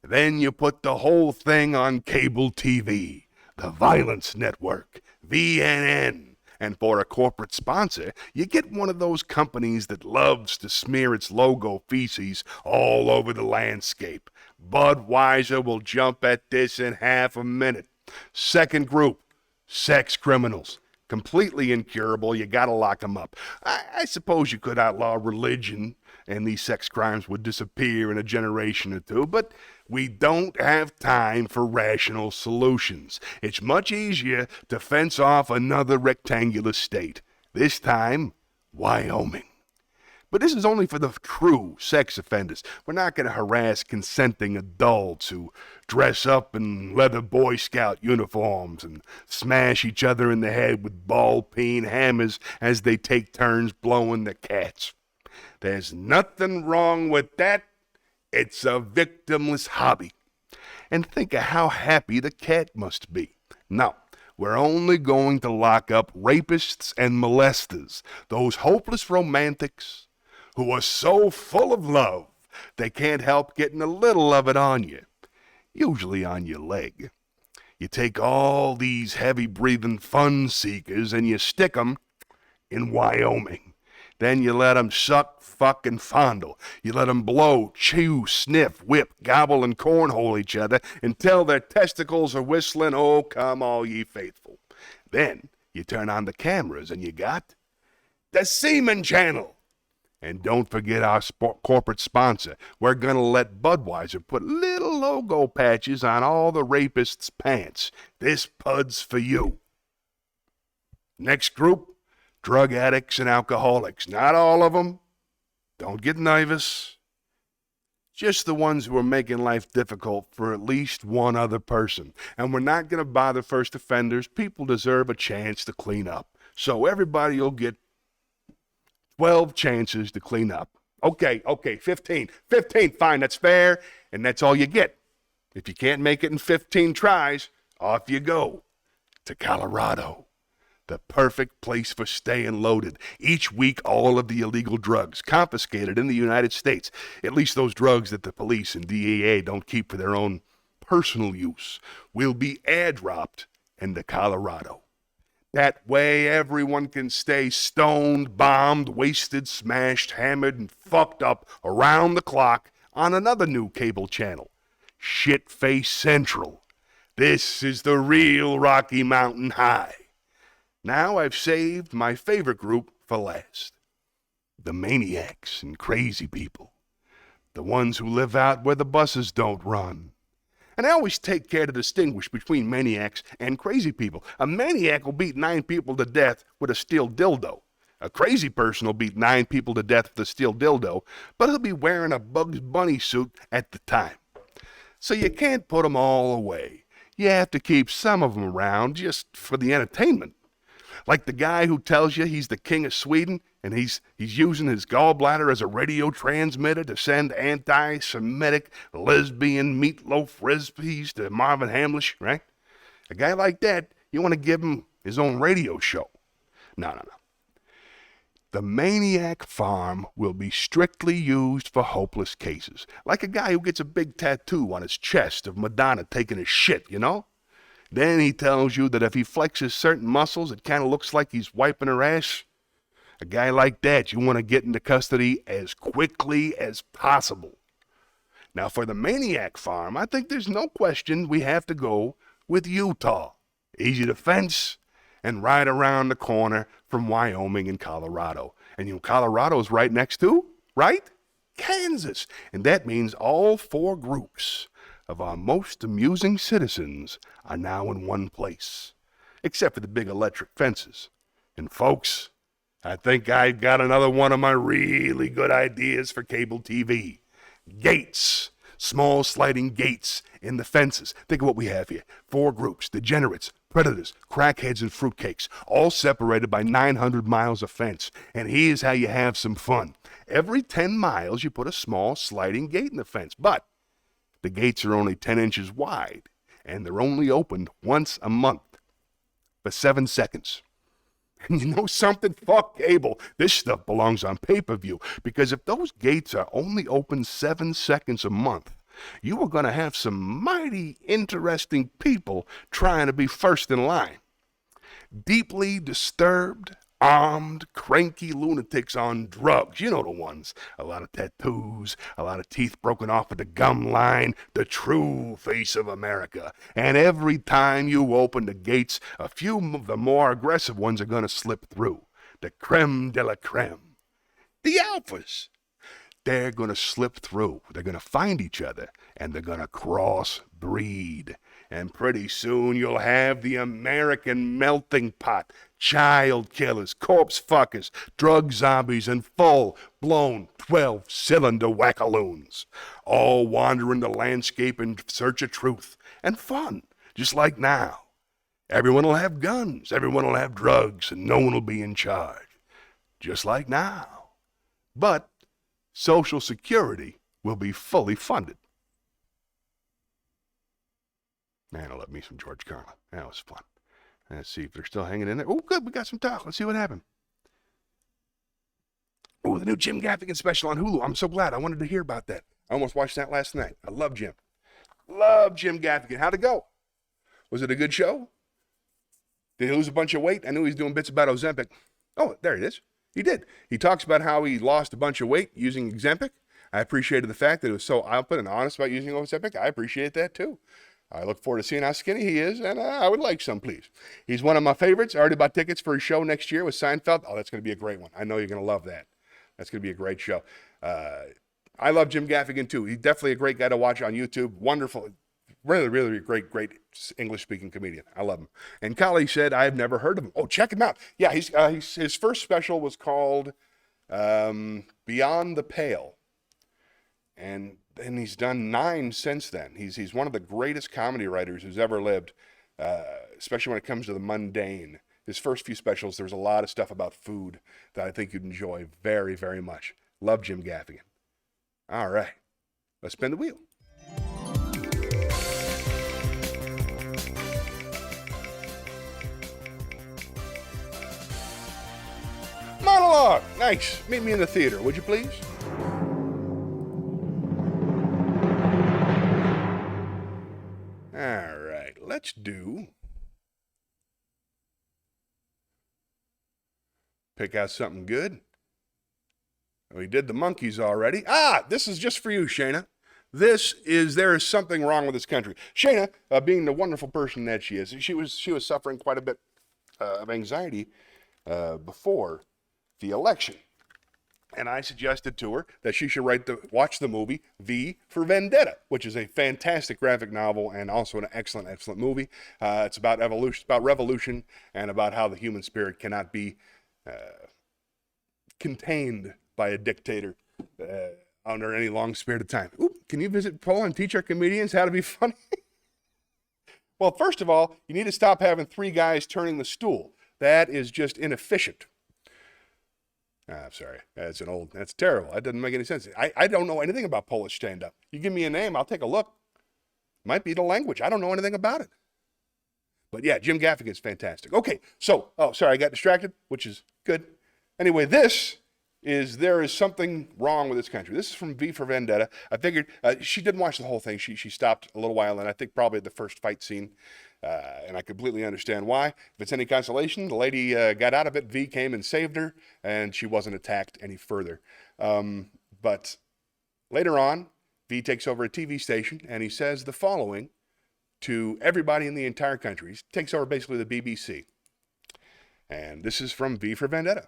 Then you put the whole thing on cable TV, the Violence Network, VNN. And for a corporate sponsor, you get one of those companies that loves to smear its logo feces all over the landscape. Budweiser will jump at this in half a minute. Second group, sex criminals. Completely incurable, you gotta lock them up. I suppose you could outlaw religion and these sex crimes would disappear in a generation or two, but we don't have time for rational solutions. It's much easier to fence off another rectangular state, this time Wyoming. But this is only for the true sex offenders. We're not going to harass consenting adults who dress up in leather Boy Scout uniforms and smash each other in the head with ball-peen hammers as they take turns blowing the cats. There's nothing wrong with that. It's a victimless hobby. And think of how happy the cat must be. No, we're only going to lock up rapists and molesters, those hopeless romantics who are so full of love they can't help getting a little of it on you, usually on your leg. You take all these heavy-breathing fun seekers and you stick 'em in Wyoming. Then you let 'em suck, fuck, and fondle. You let 'em blow, chew, sniff, whip, gobble, and cornhole each other until their testicles are whistling, "Oh, come all ye faithful." Then you turn on the cameras and you got the Semen Channel. And don't forget our corporate sponsor. We're going to let Budweiser put little logo patches on all the rapists' pants. This pud's for you. Next group, drug addicts and alcoholics. Not all of them. Don't get nervous. Just the ones who are making life difficult for at least one other person. And we're not going to bother first offenders. People deserve a chance to clean up. So everybody will get 12 chances to clean up. Okay, 15. 15, fine, that's fair. And that's all you get. If you can't make it in 15 tries, off you go to Colorado. The perfect place for staying loaded. Each week, all of the illegal drugs confiscated in the United States, at least those drugs that the police and DEA don't keep for their own personal use, will be airdropped into Colorado. That way, everyone can stay stoned, bombed, wasted, smashed, hammered, and fucked up around the clock on another new cable channel, Shitface Central. This is the real Rocky Mountain High. Now I've saved my favorite group for last. The maniacs and crazy people. The ones who live out where the buses don't run. And I always take care to distinguish between maniacs and crazy people. A maniac will beat 9 people to death with a steel dildo. A crazy person will beat 9 people to death with a steel dildo, but he'll be wearing a Bugs Bunny suit at the time. So you can't put them all away. You have to keep some of them around just for the entertainment. Like the guy who tells you he's the king of Sweden and he's using his gallbladder as a radio transmitter to send anti-Semitic lesbian meatloaf recipes to Marvin Hamlish, right? A guy like that, you want to give him his own radio show. No. The Maniac Farm will be strictly used for hopeless cases, like a guy who gets a big tattoo on his chest of Madonna taking a shit, you know? Then he tells you that if he flexes certain muscles, it kind of looks like he's wiping her ass. A guy like that, you want to get into custody as quickly as possible. Now, for the Maniac Farm, I think there's no question we have to go with Utah. Easy to fence and right around the corner from Wyoming and Colorado. And you know, Colorado's right next to, right? Kansas. And that means all 4 groups of our most amusing citizens are now in one place, except for the big electric fences. And folks, I think I've got another one of my really good ideas for cable TV. Gates. Small sliding gates in the fences. Think of what we have here. 4 groups: degenerates, predators, crackheads, and fruitcakes, all separated by 900 miles of fence. And here's how you have some fun. Every 10 miles, you put a small sliding gate in the fence. But the gates are only 10 inches wide, and they're only opened once a month for 7 seconds. And you know something? Fuck cable. This stuff belongs on pay-per-view, because if those gates are only open 7 seconds a month, you are going to have some mighty interesting people trying to be first in line. Deeply disturbed, armed, cranky lunatics on drugs. You know the ones. A lot of tattoos, a lot of teeth broken off at the gum line, the true face of America. And every time you open the gates, a few of the more aggressive ones are going to slip through. The creme de la creme. The alphas. They're going to slip through. They're going to find each other, and they're going to cross-breed. And pretty soon you'll have the American melting pot. Child killers, corpse fuckers, drug zombies, and full-blown 12-cylinder wackaloons. All wandering the landscape in search of truth and fun, just like now. Everyone will have guns, everyone will have drugs, and no one will be in charge. Just like now. But Social Security will be fully funded. Man, I love me some George Carlin. That was fun. Let's see if they're still hanging in there. Oh, good. We got some talk. Let's see what happened. Oh, the new Jim Gaffigan special on Hulu. I'm so glad. I wanted to hear about that. I almost watched that last night. I love Jim. Love Jim Gaffigan. How'd it go? Was it a good show? Did he lose a bunch of weight? I knew he was doing bits about Ozempic. Oh, there it is. He did. He talks about how he lost a bunch of weight using Ozempic. I appreciated the fact that it was so open and honest about using Ozempic. I appreciate that too. I look forward to seeing how skinny he is, and I would like some, please. He's one of my favorites. I already bought tickets for his show next year with Seinfeld. Oh, that's going to be a great one. I know you're going to love that. That's going to be a great show. I love Jim Gaffigan, too. He's definitely a great guy to watch on YouTube. Wonderful. Really, really great English-speaking comedian. I love him. And Collie said, I've never heard of him. Oh, check him out. Yeah, his first special was called Beyond the Pale. And he's done 9 since then. He's one of the greatest comedy writers who's ever lived, especially when it comes to the mundane. His first few specials, there was a lot of stuff about food that I think you'd enjoy very, very much. Love Jim Gaffigan. All right, let's spin the wheel. Monologue. Nice. Meet me in the theater, would you please? All right, let's do. Pick out something good. We did the monkeys already. This is just for you, Shayna. There is something wrong with this country. Shayna, being the wonderful person that she is, she was suffering quite a bit of anxiety before the election. And I suggested to her that she should watch the movie V for Vendetta, which is a fantastic graphic novel and also an excellent, excellent movie. It's about evolution, about revolution, and about how the human spirit cannot be contained by a dictator under any long period of time. Ooh, can you visit Poland and teach our comedians how to be funny? Well, first of all, you need to stop having 3 guys turning the stool. That is just inefficient. I'm sorry. That's terrible. That doesn't make any sense. I don't know anything about Polish stand-up. You give me a name, I'll take a look. Might be the language. I don't know anything about it. But yeah, Jim Gaffigan's fantastic. Okay, so, I got distracted, which is good. Anyway, there is something wrong with this country. This is from V for Vendetta. I figured, she didn't watch the whole thing. She stopped a little while, and I think probably the first fight scene, and I completely understand why. If it's any consolation, the lady got out of it, V came and saved her, and she wasn't attacked any further. But later on, V takes over a TV station, and he says the following to everybody in the entire country. He takes over basically the BBC. And this is from V for Vendetta.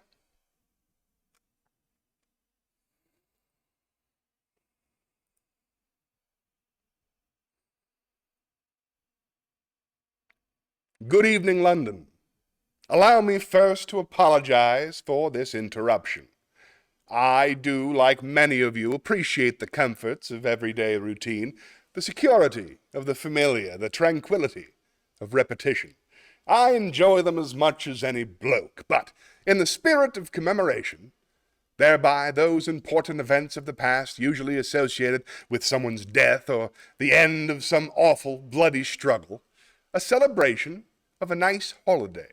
Good evening, London. Allow me first to apologize for this interruption. I do, like many of you, appreciate the comforts of everyday routine, the security of the familiar, the tranquility of repetition. I enjoy them as much as any bloke, but in the spirit of commemoration, thereby those important events of the past usually associated with someone's death or the end of some awful, bloody struggle, a celebration of a nice holiday.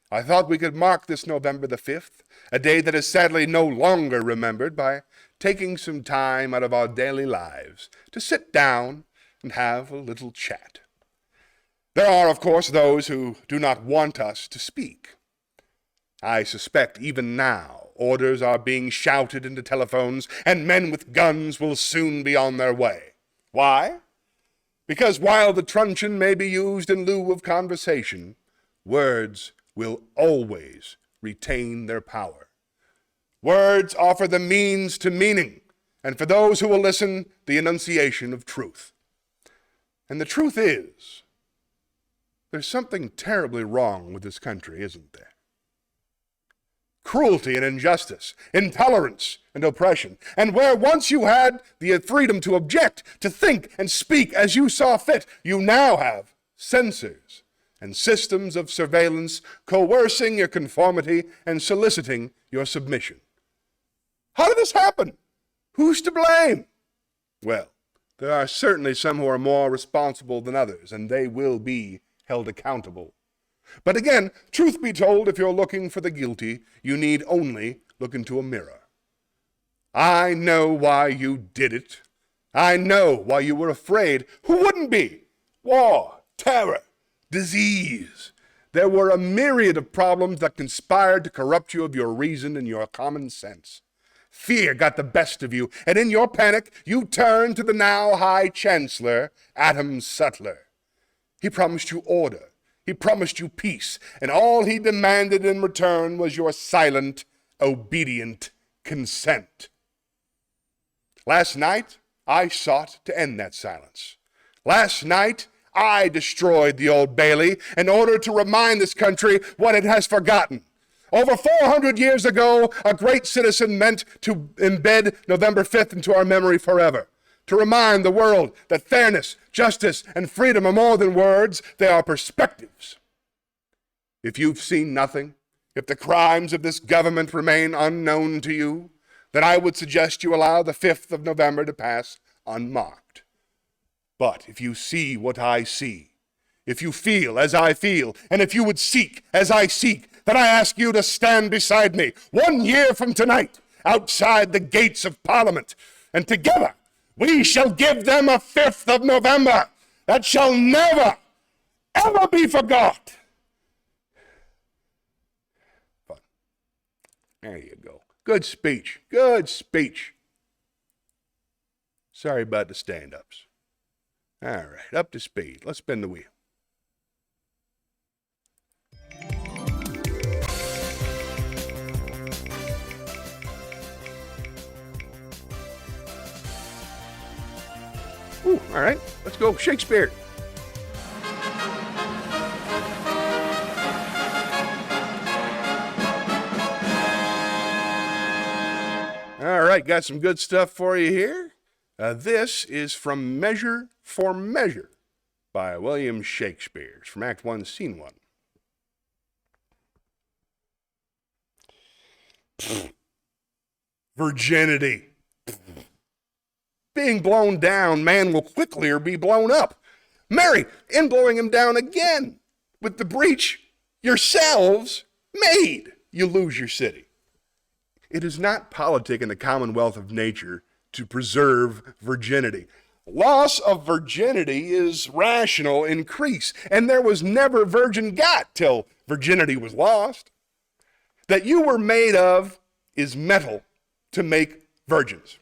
I thought we could mark this November the 5th, a day that is sadly no longer remembered, by taking some time out of our daily lives to sit down and have a little chat. There are, of course, those who do not want us to speak. I suspect even now orders are being shouted into telephones, and men with guns will soon be on their way. Why? Because while the truncheon may be used in lieu of conversation, words will always retain their power. Words offer the means to meaning, and for those who will listen, the enunciation of truth. And the truth is, there's something terribly wrong with this country, isn't there? Cruelty and injustice, intolerance and oppression. And where once you had the freedom to object, to think and speak as you saw fit, you now have censors and systems of surveillance coercing your conformity and soliciting your submission. How did this happen? Who's to blame? Well, there are certainly some who are more responsible than others, and they will be held accountable. But again, truth be told, if you're looking for the guilty, you need only look into a mirror. I know why you did it. I know why you were afraid. Who wouldn't be? War, terror, disease. There were a myriad of problems that conspired to corrupt you of your reason and your common sense. Fear got the best of you, and in your panic, you turned to the now High Chancellor, Adam Sutler. He promised you order. He promised you peace, and all he demanded in return was your silent, obedient consent. Last night, I sought to end that silence. Last night, I destroyed the Old Bailey in order to remind this country what it has forgotten. Over 400 years ago, a great citizen meant to embed November 5th into our memory forever. To remind the world that fairness, justice, and freedom are more than words, they are perspectives. If you've seen nothing, if the crimes of this government remain unknown to you, then I would suggest you allow the 5th of November to pass unmarked. But if you see what I see, if you feel as I feel, and if you would seek as I seek, then I ask you to stand beside me 1 year from tonight outside the gates of Parliament, and together we shall give them a 5th of November that shall never, ever be forgot. Fun. There you go. Good speech. Good speech. Sorry about the stand-ups. All right, up to speed. Let's spin the wheel. Ooh, all right, let's go Shakespeare. All right, got some good stuff for you here. This is from Measure for Measure by William Shakespeare. It's from Act 1, Scene 1. Virginity. Being blown down, man will quicklier be blown up. Marry, in blowing him down again, with the breach yourselves made, you lose your city. It is not politic in the commonwealth of nature to preserve virginity. Loss of virginity is rational increase, and there was never virgin got till virginity was lost. That you were made of is metal to make virgins.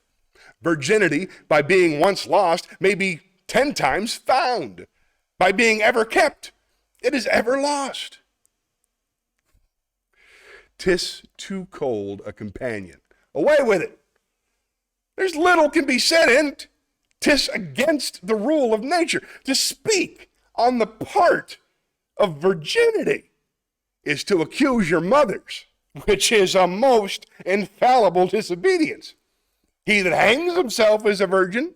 Virginity, by being once lost, may be 10 times found. By being ever kept, it is ever lost. 'Tis too cold a companion. Away with it. There's little can be said in't. 'Tis against the rule of nature. To speak on the part of virginity is to accuse your mothers, which is a most infallible disobedience. He that hangs himself is a virgin.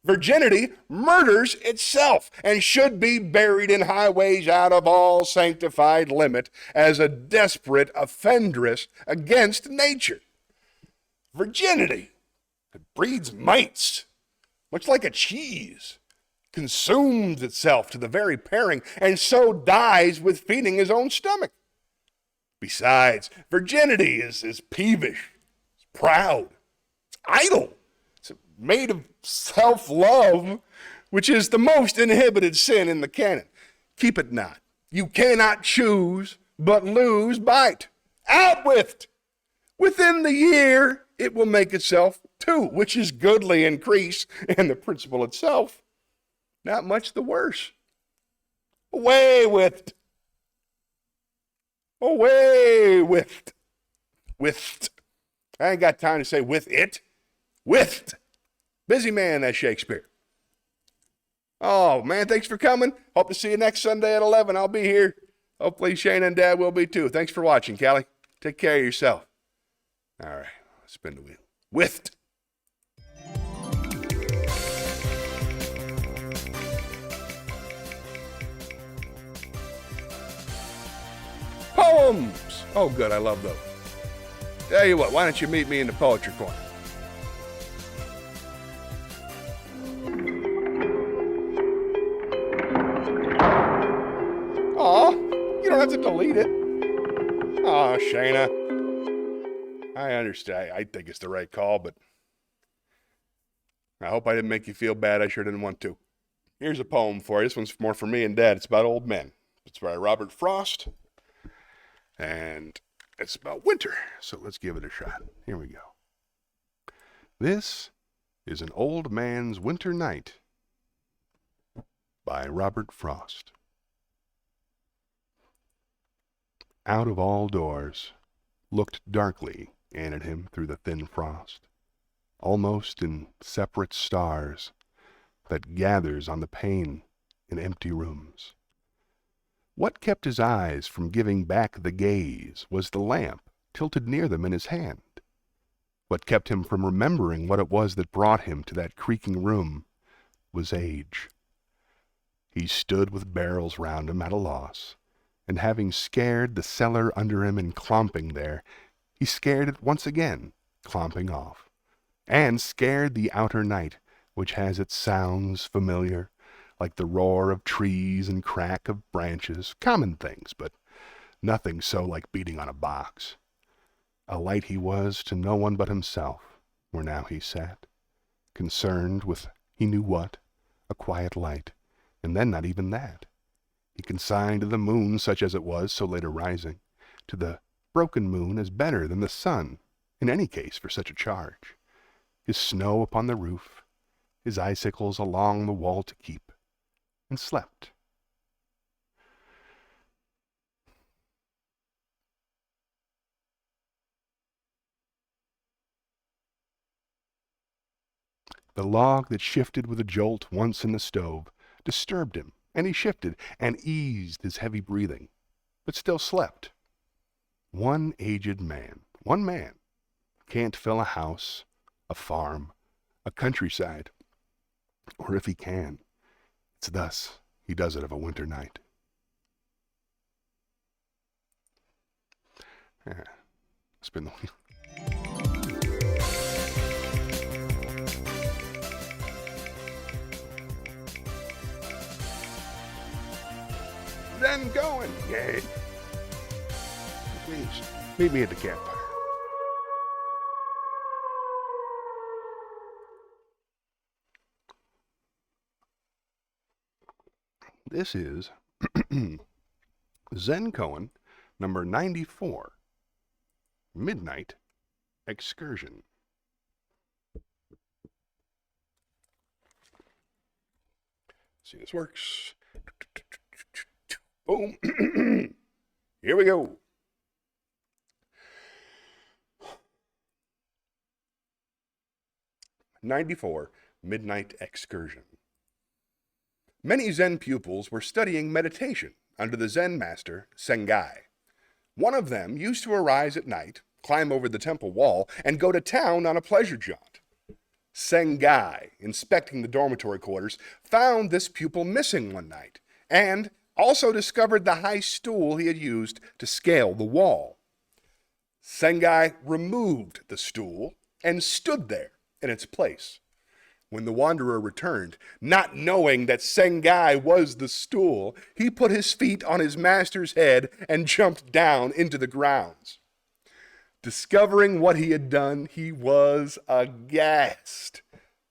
Virginity murders itself and should be buried in highways out of all sanctified limit as a desperate offendress against nature. Virginity, it breeds mites, much like a cheese, consumes itself to the very paring, and so dies with feeding his own stomach. Besides, virginity is peevish, it's proud, it's idle, it's made of self-love, which is the most inhibited sin in the canon. Keep it not. You cannot choose but lose by't. Out with. Within the year, it will make itself two, which is goodly increase, and the principle itself, not much the worse. Away with. Away with. With. I ain't got time to say with it. With. Busy man, that's Shakespeare. Oh, man, thanks for coming. Hope to see you next Sunday at 11. I'll be here. Hopefully Shane and Dad will be too. Thanks for watching, Callie. Take care of yourself. All right, let's spin the wheel. With. Poems. Oh, good. I love those. Tell you what, why don't you meet me in the poetry corner? Aw, you don't have to delete it. Aw, Shayna. I understand. I think it's the right call, but I hope I didn't make you feel bad. I sure didn't want to. Here's a poem for you. This one's more for me and Dad. It's about old men. It's by Robert Frost, and it's about winter. So let's give it a shot. Here we go. This is An Old Man's Winter Night by Robert Frost. Out of all doors looked darkly in at him through the thin frost, almost in separate stars that gathers on the pane in empty rooms. What kept his eyes from giving back the gaze was the lamp tilted near them in his hand. What kept him from remembering what it was that brought him to that creaking room was age. He stood with barrels round him at a loss, and having scared the cellar under him in clomping there, he scared it once again, clomping off, and scared the outer night, which has its sounds familiar, like the roar of trees and crack of branches, common things, but nothing so like beating on a box. A light he was to no one but himself, where now he sat, concerned with he knew what, a quiet light, and then not even that. He consigned to the moon, such as it was, so late arising, to the broken moon as better than the sun, in any case for such a charge. His snow upon the roof, his icicles along the wall to keep, and slept. The log that shifted with a jolt once in the stove disturbed him, and he shifted and eased his heavy breathing, but still slept. One aged man, one man, can't fill a house, a farm, a countryside, or if he can, it's thus he does it of a winter night. Spin the wheel. Then going, yay. Please, meet me at the campfire. This is Zen Koan, number 94, Midnight Excursion. See, this works. Boom. Here we go. '94, Midnight Excursion. Many Zen pupils were studying meditation under the Zen master, Sengai. One of them used to arise at night, climb over the temple wall, and go to town on a pleasure jaunt. Sengai, inspecting the dormitory quarters, found this pupil missing one night, and also discovered the high stool he had used to scale the wall. Sengai removed the stool and stood there in its place. When the wanderer returned, not knowing that Sengai was the stool, he put his feet on his master's head and jumped down into the grounds. Discovering what he had done, he was aghast.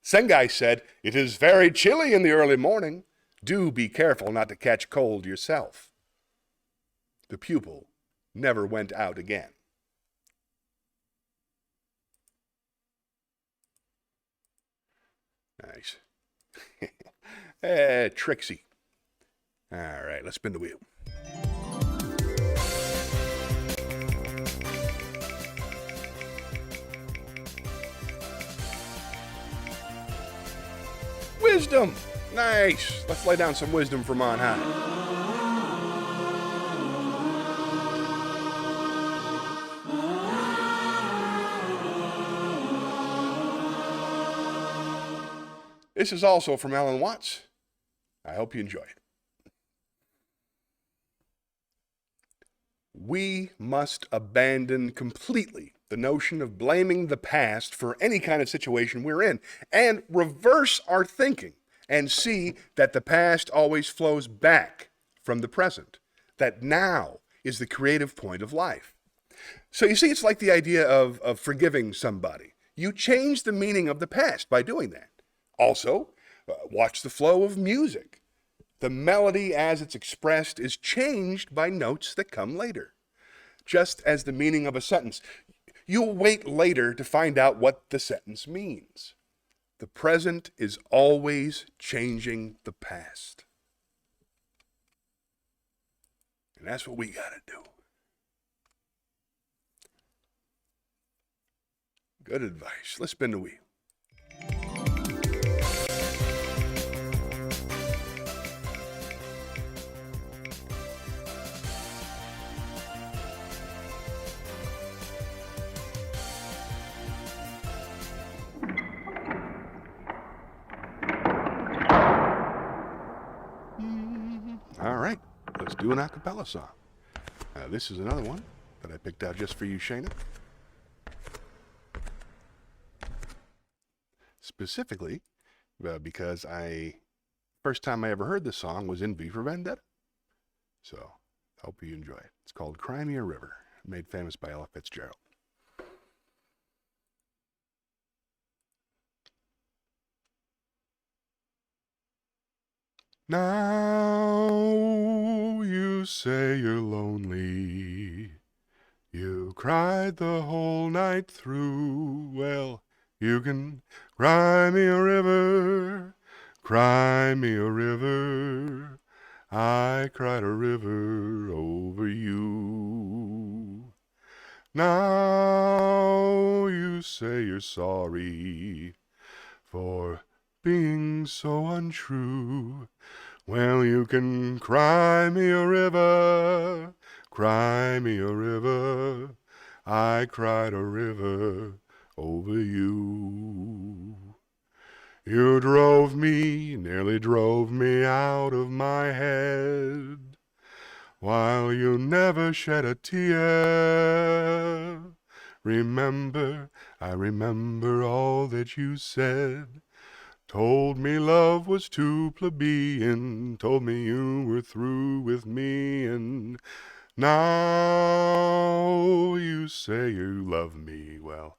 Sengai said, "It is very chilly in the early morning. Do be careful not to catch cold yourself." The pupil never went out again. Nice. Trixie. All right, let's spin the wheel. Wisdom. Nice. Let's lay down some wisdom from on high. This is also from Alan Watts. I hope you enjoy it. We must abandon completely the notion of blaming the past for any kind of situation we're in and reverse our thinking and see that the past always flows back from the present, that now is the creative point of life. So you see, it's like the idea of forgiving somebody. You change the meaning of the past by doing that. Also, watch the flow of music. The melody as it's expressed is changed by notes that come later. Just as the meaning of a sentence, you'll wait later to find out what the sentence means. The present is always changing the past. And that's what we gotta do. Good advice. Let's spin the wheel. All right, let's do an a cappella song. This is another one that I picked out just for you, Shayna. Specifically, because first time I ever heard this song was in V for Vendetta. So, I hope you enjoy it. It's called Cry Me a River, made famous by Ella Fitzgerald. Now you say you're lonely. You cried the whole night through. Well, you can cry me a river, cry me a river. I cried a river over you. Now you say you're sorry for being so untrue. Well, you can cry me a river, cry me a river. I cried a river over you. You nearly drove me out of my head, while you never shed a tear. I remember all that you said. Told me love was too plebeian, told me you were through with me, and now you say you love me. Well,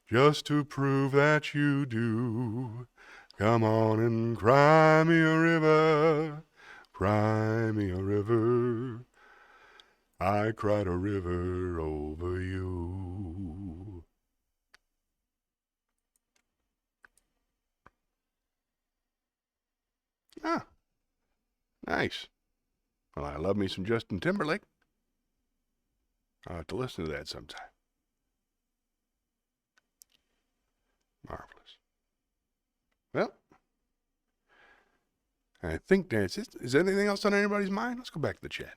just to prove that you do, come on and cry me a river, Cry me a river, I cried a river over you. Ah, nice. Well, I love me some Justin Timberlake. I'll have to listen to that sometime. Marvelous. Well, I think that's it. Is there anything else on anybody's mind? Let's go back to the chat.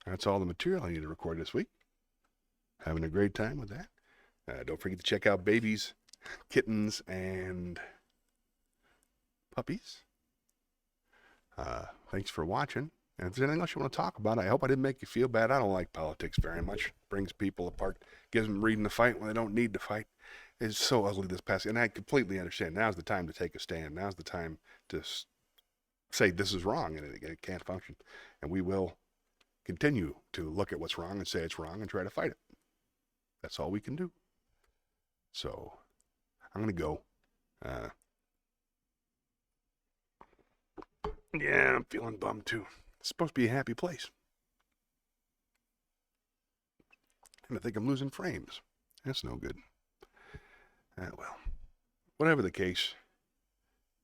That's all the material I need to record this week. Having a great time with that. Don't forget to check out babies, kittens, and puppies. Thanks for watching. And if there's anything else you want to talk about, I hope I didn't make you feel bad. I don't like politics very much. It brings people apart. Gives them reason to fight when they don't need to fight. It's so ugly this past, and I completely understand. Now's the time to take a stand. Now's the time to say this is wrong and it can't function. And we will continue to look at what's wrong and say it's wrong and try to fight it. That's all we can do. So I'm going to go. Yeah, I'm feeling bummed too. It's supposed to be a happy place. And I think I'm losing frames. That's no good. Well, whatever the case,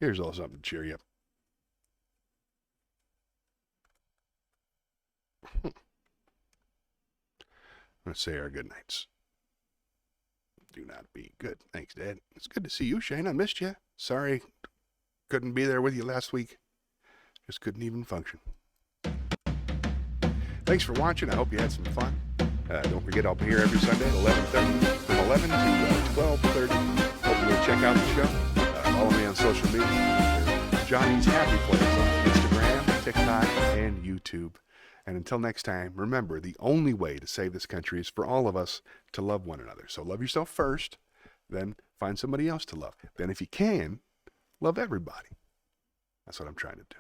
here's a little something to cheer you up. Let's say our good nights. Do not be good. Thanks, Dad. It's good to see you, Shane. I missed you. Sorry, couldn't be there with you last week. Just couldn't even function. Thanks for watching. I hope you had some fun. Don't forget, I'll be here every Sunday at 11:30, from 11 to 12:30. Hope you'll check out the show. Follow me on social media. Johnny's Happy Place on Instagram, TikTok, and YouTube. And until next time, remember, the only way to save this country is for all of us to love one another. So love yourself first, then find somebody else to love. Then if you can, love everybody. That's what I'm trying to do.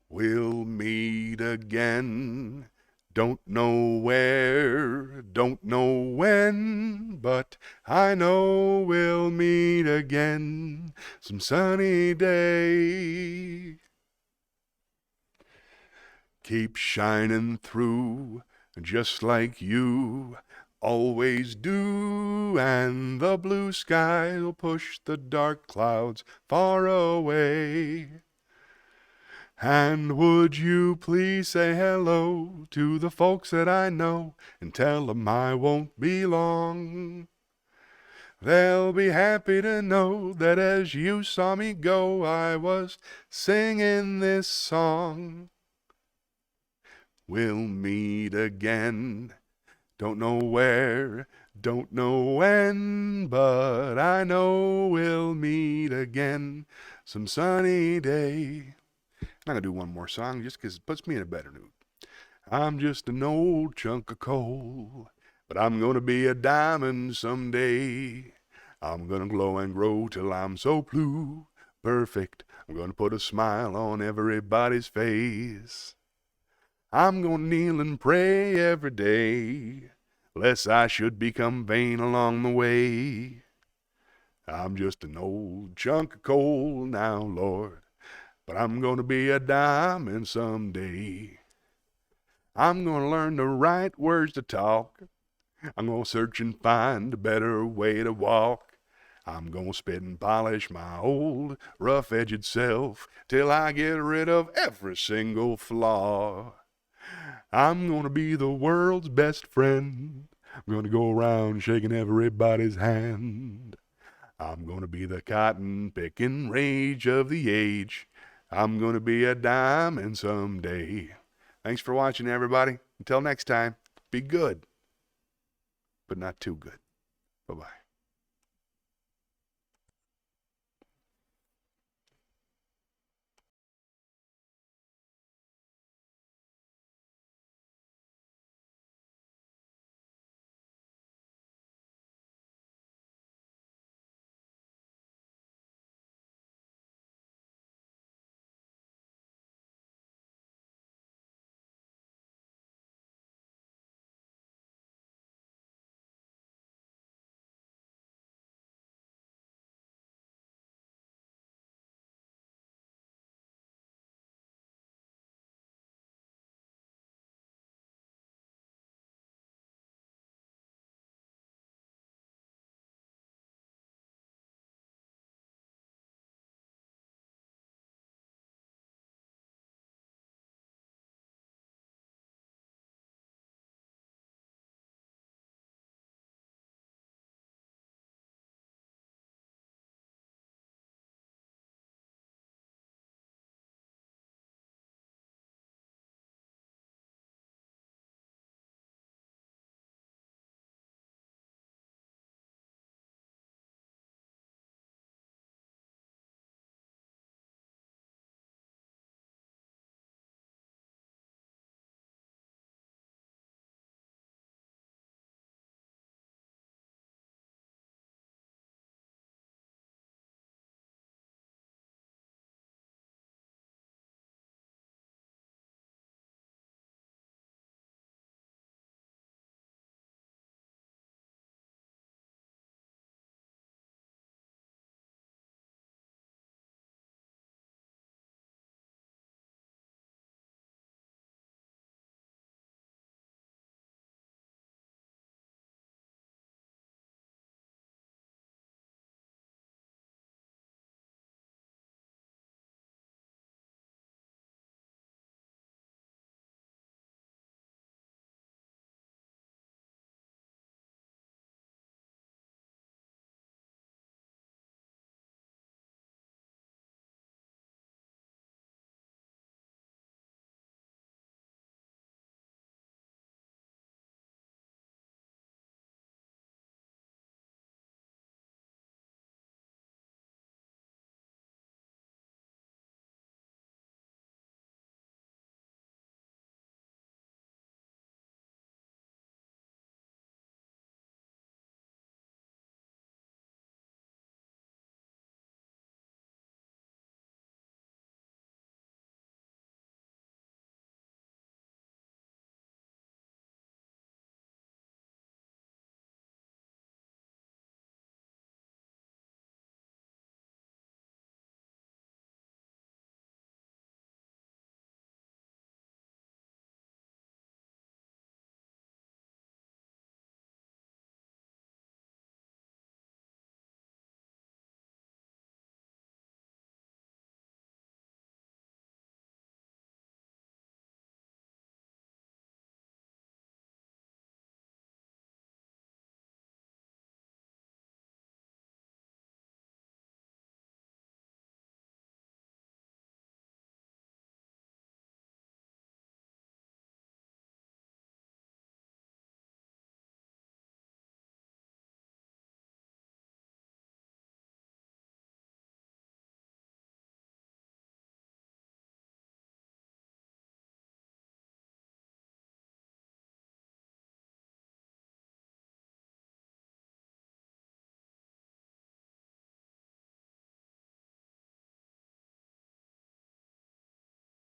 We'll meet again. Don't know where, don't know when, but I know we'll meet again some sunny day. Keep shining through just like you always do, and the blue sky'll push the dark clouds far away. And would you please say hello to the folks that I know and tell them I won't be long. They'll be happy to know that as you saw me go, I was singing this song. We'll meet again. Don't know where, don't know when, but I know we'll meet again some sunny day. I'm going to do one more song just because it puts me in a better mood. I'm just an old chunk of coal, but I'm going to be a diamond someday. I'm going to glow and grow till I'm so blue, perfect. I'm going to put a smile on everybody's face. I'm going to kneel and pray every day, lest I should become vain along the way. I'm just an old chunk of coal now, Lord, but I'm going to be a diamond someday. I'm going to learn the right words to talk. I'm going to search and find a better way to walk. I'm going to spit and polish my old rough-edged self till I get rid of every single flaw. I'm going to be the world's best friend. I'm going to go around shaking everybody's hand. I'm going to be the cotton-picking rage of the age. I'm going to be a diamond someday. Thanks for watching, everybody. Until next time, be good, but not too good. Bye-bye.